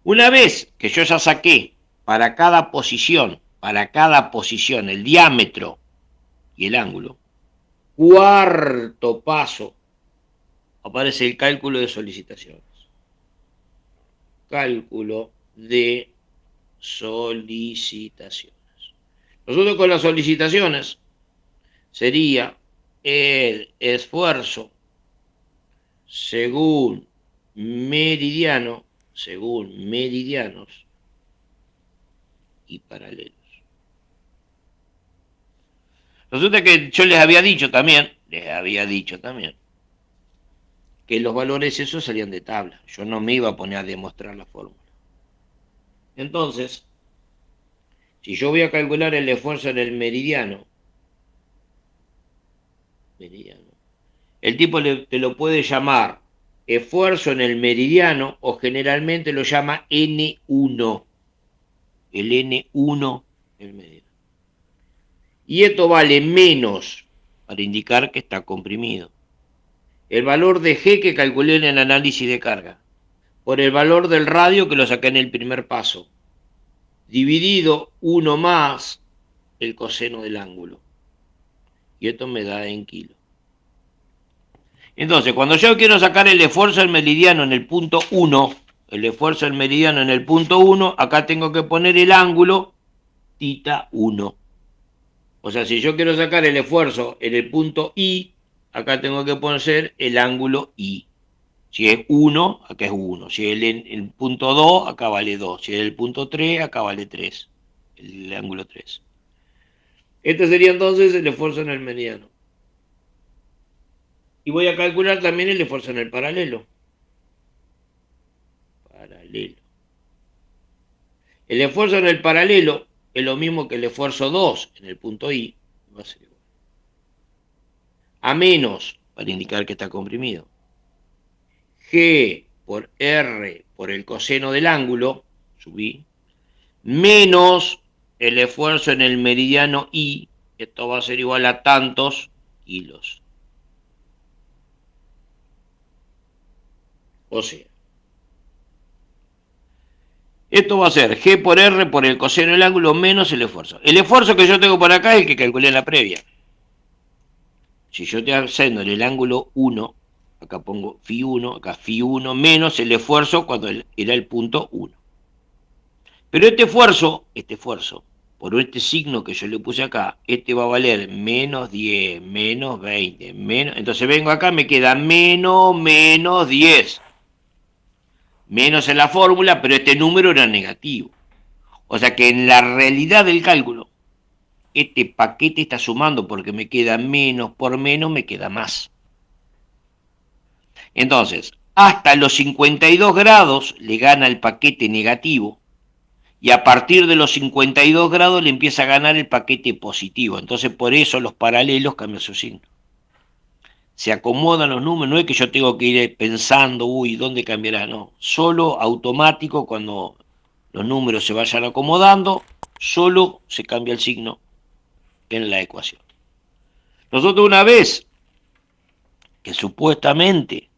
Una vez que yo ya saqué para cada posición, el diámetro y el ángulo, cuarto paso, aparece el cálculo de solicitaciones. Cálculo de solicitaciones. Nosotros con las solicitaciones sería el esfuerzo según meridianos, y paralelos. Resulta que yo les había dicho también, que los valores esos salían de tabla. Yo no me iba a poner a demostrar la fórmula. Entonces, si yo voy a calcular el esfuerzo en el meridiano, el tipo te lo puede llamar esfuerzo en el meridiano o generalmente lo llama N1, el N1 del meridiano. Y esto vale menos para indicar que está comprimido. El valor de G que calculé en el análisis de carga, por el valor del radio que lo saqué en el primer paso, dividido 1 más el coseno del ángulo. Y esto me da en kilos. Entonces, cuando yo quiero sacar el esfuerzo del meridiano en el punto 1, el esfuerzo del meridiano en el punto 1, acá tengo que poner el ángulo θ 1. O sea, si yo quiero sacar el esfuerzo en el punto I, acá tengo que poner el ángulo I. Si es 1, acá es 1. Si es el punto 2, acá vale 2. Si es el punto 3, acá vale 3. El ángulo 3. Este sería entonces el esfuerzo en el mediano. Y voy a calcular también el esfuerzo en el paralelo. El esfuerzo en el paralelo es lo mismo que el esfuerzo 2 en el punto I. Va a ser igual. A menos, para indicar que está comprimido. G por R por el coseno del ángulo, subí, menos el esfuerzo en el meridiano I, esto va a ser igual a tantos kilos. O sea, esto va a ser G por R por el coseno del ángulo menos el esfuerzo. El esfuerzo que yo tengo por acá es el que calculé en la previa. Si yo estoy haciendo en el ángulo 1, acá pongo Φ1, acá Φ1 menos el esfuerzo cuando era el punto 1. Pero este esfuerzo, por este signo que yo le puse acá, este va a valer menos 10, menos 20, menos... Entonces vengo acá, me queda menos 10. Menos en la fórmula, pero este número era negativo. O sea que en la realidad del cálculo, este paquete está sumando porque me queda menos por menos, me queda más. Entonces, hasta los 52 grados le gana el paquete negativo y a partir de los 52 grados le empieza a ganar el paquete positivo. Entonces, por eso los paralelos cambian su signo. Se acomodan los números, no es que yo tengo que ir pensando, uy, ¿dónde cambiará? No, solo automático cuando los números se vayan acomodando, solo se cambia el signo en la ecuación. Nosotros una vez que supuestamente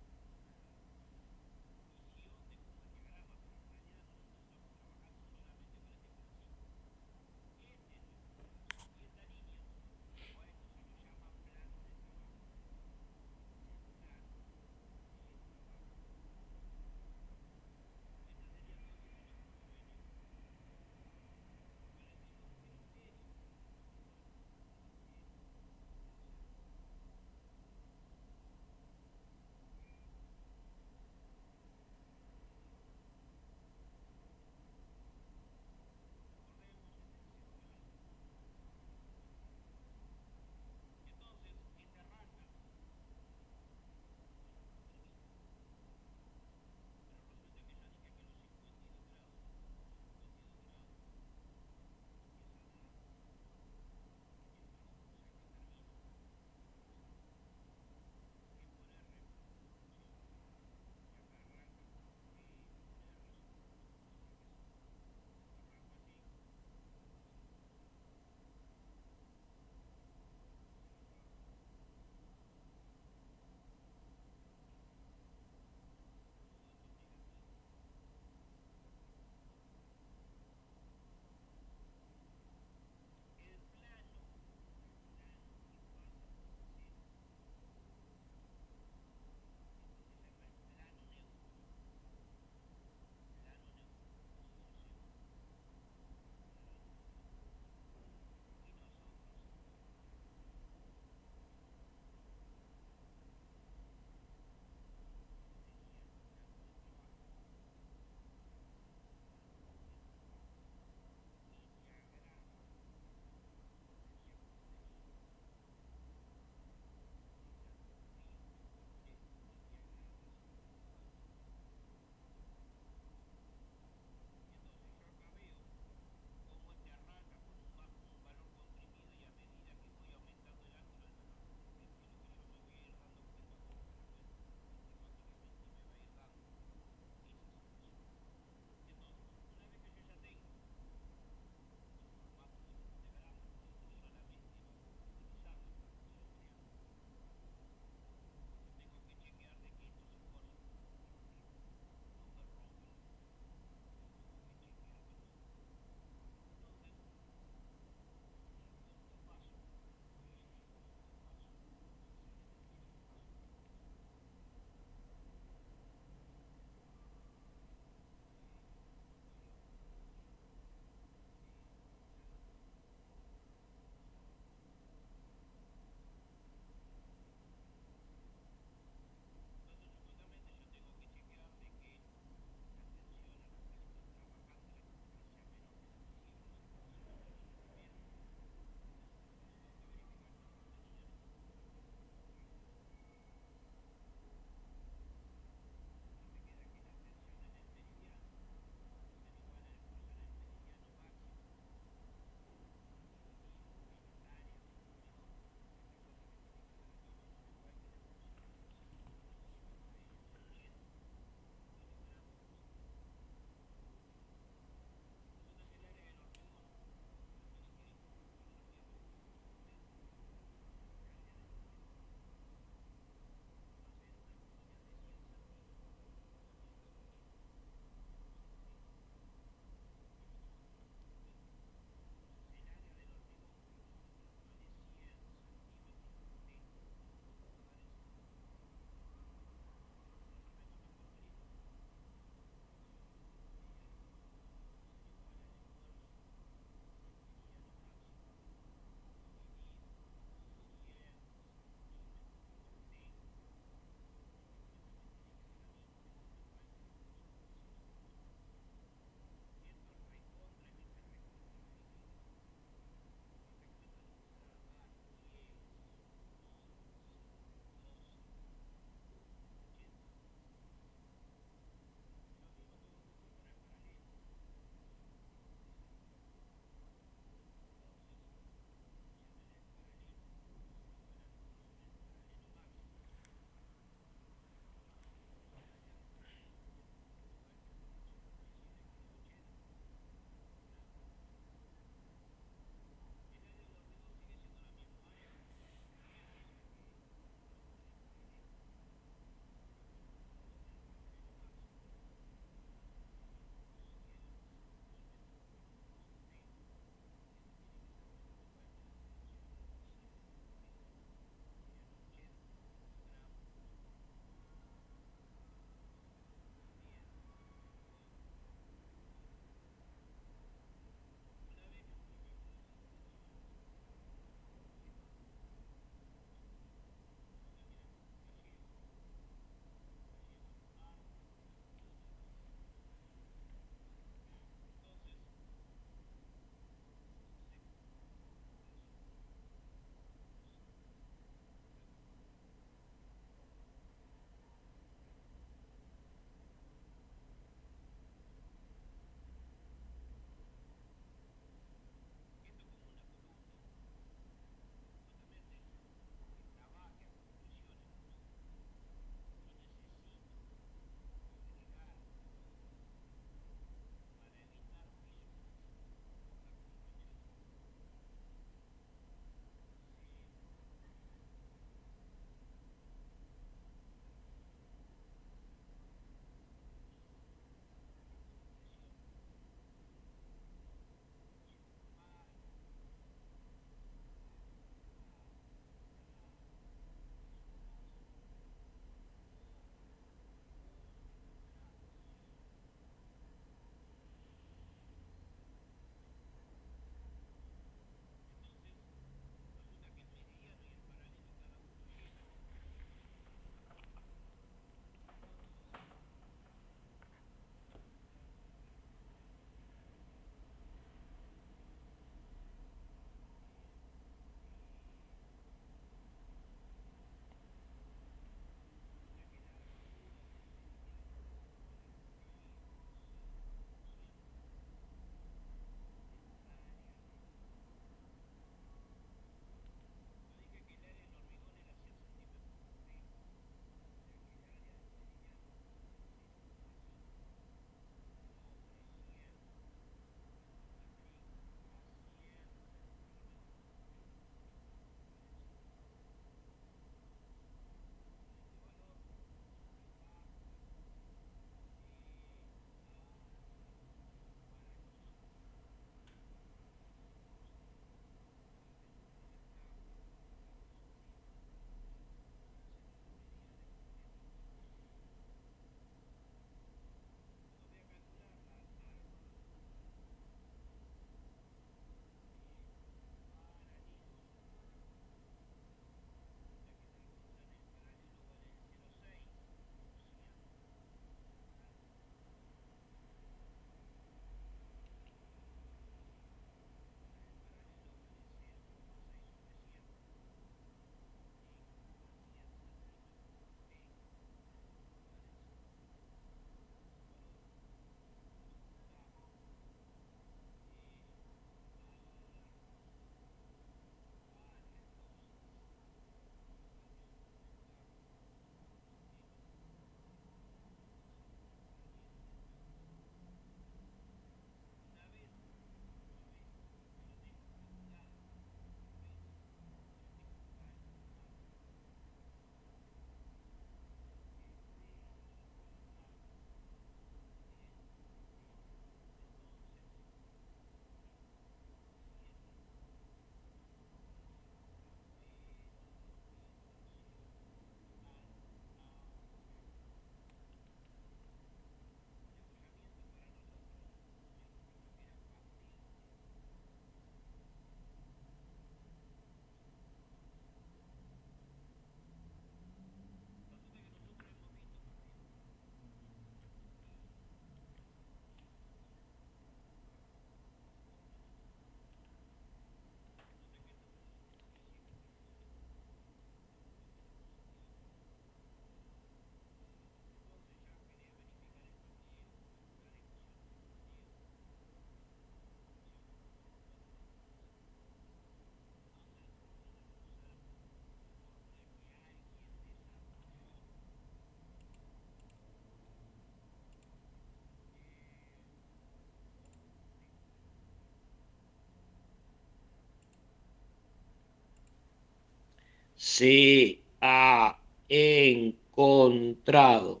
se ha encontrado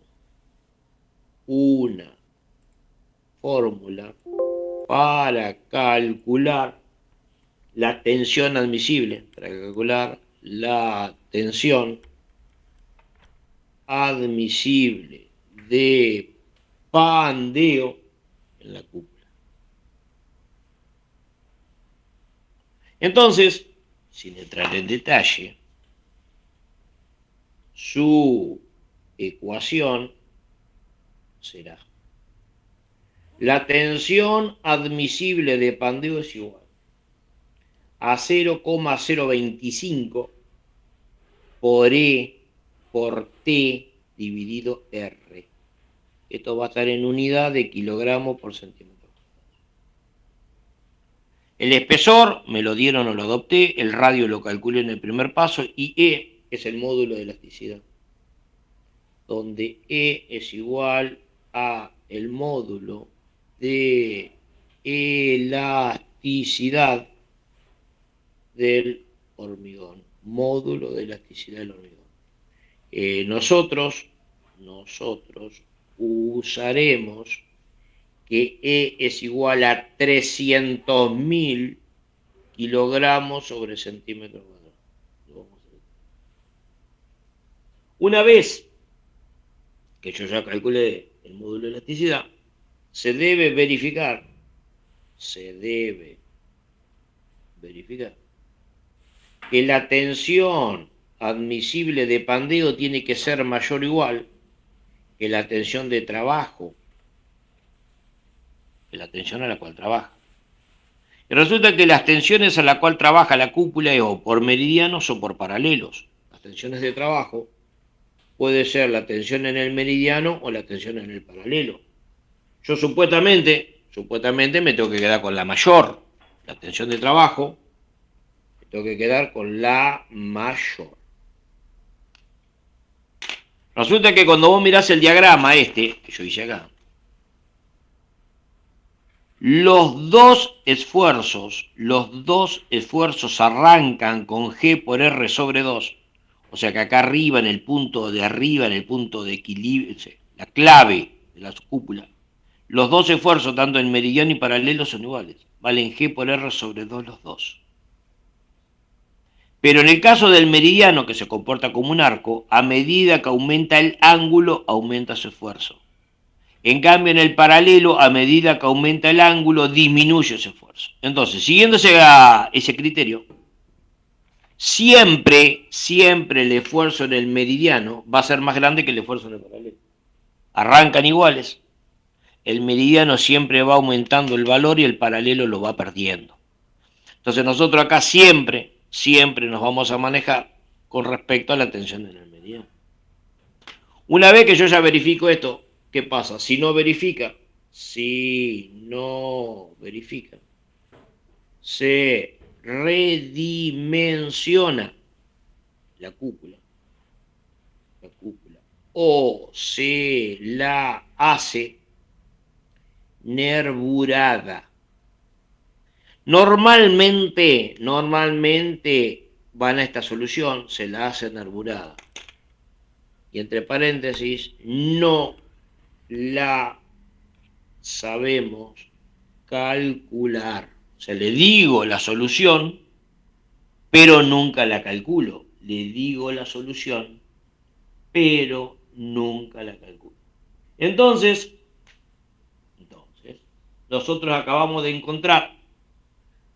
una fórmula para calcular la tensión admisible, para calcular la tensión admisible de pandeo en la cúpula. Entonces, sin entrar en detalle, su ecuación será: la tensión admisible de pandeo es igual a 0,025 por E por T dividido R. Esto va a estar en unidad de kilogramos por centímetro. El espesor me lo dieron o lo adopté, el radio lo calculé en el primer paso y E es el módulo de elasticidad, donde E es igual a el módulo de elasticidad del hormigón, módulo de elasticidad del hormigón. Nosotros usaremos que E es igual a 300.000 kilogramos sobre centímetro cuadrado. Una vez que yo ya calculé el módulo de elasticidad, se debe verificar que la tensión admisible de pandeo tiene que ser mayor o igual que la tensión de trabajo, que la tensión a la cual trabaja. Y resulta que las tensiones a la cual trabaja la cúpula es o por meridianos o por paralelos. Las tensiones de trabajo puede ser la tensión en el meridiano o la tensión en el paralelo. Yo supuestamente me tengo que quedar con la mayor, la tensión de trabajo, me tengo que quedar con la mayor. Resulta que cuando vos mirás el diagrama que yo hice acá, los dos esfuerzos arrancan con G por R sobre 2. O sea que acá arriba, en el punto de equilibrio, la clave de la cúpula, los dos esfuerzos, tanto en meridiano y paralelo, son iguales. Valen G por R sobre 2 los dos. Pero en el caso del meridiano, que se comporta como un arco, a medida que aumenta el ángulo, aumenta su esfuerzo. En cambio, en el paralelo, a medida que aumenta el ángulo, disminuye ese esfuerzo. Entonces, siguiendo ese criterio, siempre el esfuerzo en el meridiano va a ser más grande que el esfuerzo en el paralelo. Arrancan iguales. El meridiano siempre va aumentando el valor y el paralelo lo va perdiendo. Entonces nosotros acá siempre nos vamos a manejar con respecto a la tensión en el meridiano. Una vez que yo ya verifico esto, ¿qué pasa? Si no verifica, se redimensiona la cúpula o se la hace nervurada. Normalmente van a esta solución, se la hace nervurada. Y entre paréntesis, no la sabemos calcular. O sea, le digo la solución, pero nunca la calculo. Le digo la solución, pero nunca la calculo. Entonces, nosotros acabamos de encontrar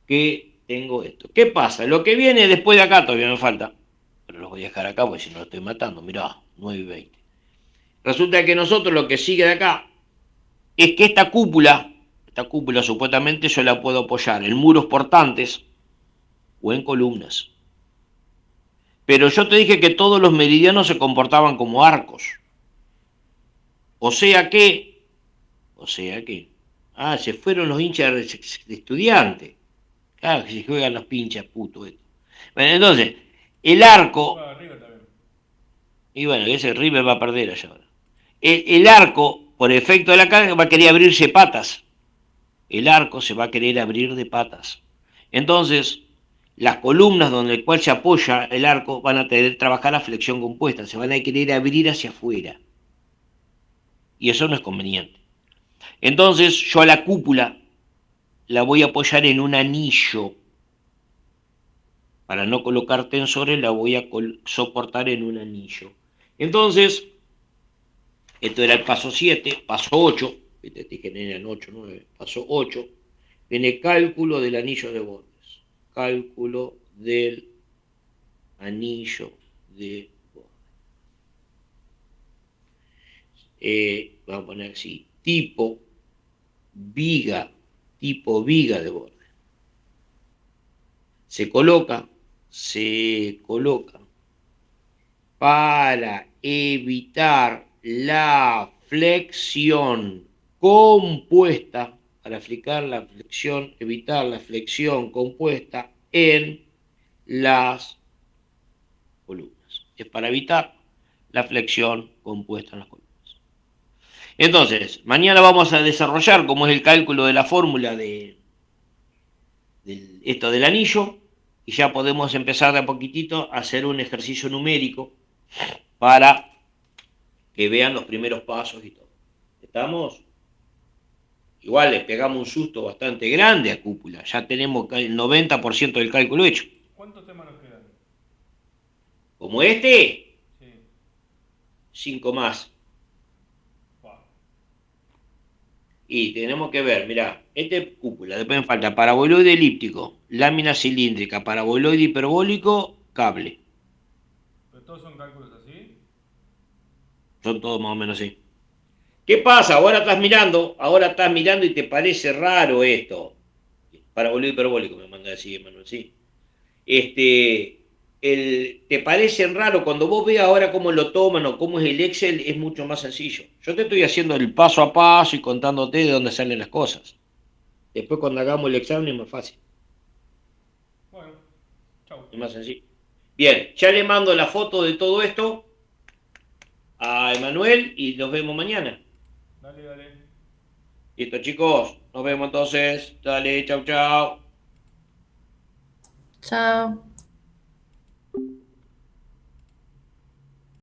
que tengo esto. ¿Qué pasa? Lo que viene después de acá todavía me falta, pero los voy a dejar acá porque si no lo estoy matando. Mirá, 9:20. Resulta que nosotros lo que sigue de acá es que esta cúpula supuestamente yo la puedo apoyar en muros portantes o en columnas. Pero yo te dije que todos los meridianos se comportaban como arcos. O sea que, se fueron los hinchas de estudiantes. Claro que se juegan los pinches putos. Bueno, entonces, el arco. Y bueno, ese River va a perder allá ahora. El arco, por efecto de la carga, va a querer abrirse patas. El arco se va a querer abrir de patas. Entonces, las columnas donde el cual se apoya el arco van a tener que trabajar la flexión compuesta, se van a querer abrir hacia afuera. Y eso no es conveniente. Entonces yo a la cúpula la voy a apoyar en un anillo. Para no colocar tensores la voy a soportar en un anillo. Entonces, esto era el paso 7, paso 8, te dije que eran 8, 9, paso 8, viene cálculo del anillo de bordes. Cálculo del anillo de bordes. Vamos a poner así, tipo viga de borde. Se coloca para evitar la flexión compuesta, evitar la flexión compuesta en las columnas. Es para evitar la flexión compuesta en las columnas. Entonces, mañana vamos a desarrollar cómo es el cálculo de la fórmula de esto del anillo, y ya podemos empezar de a poquitito a hacer un ejercicio numérico para que vean los primeros pasos y todo. ¿Estamos? Igual le pegamos un susto bastante grande a cúpula. Ya tenemos el 90% del cálculo hecho. ¿Cuántos temas nos quedan? Como este, Sí. 5 más. Wow. Y tenemos que ver, mirá, este es cúpula, después me falta paraboloide elíptico, lámina cilíndrica, paraboloide hiperbólico, cable. ¿Pero todos son cálculos así? Son todos más o menos así. ¿Qué pasa? Ahora estás mirando y te parece raro esto. Paraboloide hiperbólico me manda a decir, Manuel, sí. Te parece raro cuando vos veas ahora cómo lo toman o cómo es el Excel, es mucho más sencillo. Yo te estoy haciendo el paso a paso y contándote de dónde salen las cosas. Después cuando hagamos el examen es más fácil, Bueno, chau. es más sencillo. Bien, ya le mando la foto de todo esto a Emanuel y nos vemos mañana. Dale, dale. Listo, chicos, nos vemos entonces. Dale, chau, chau. Chao.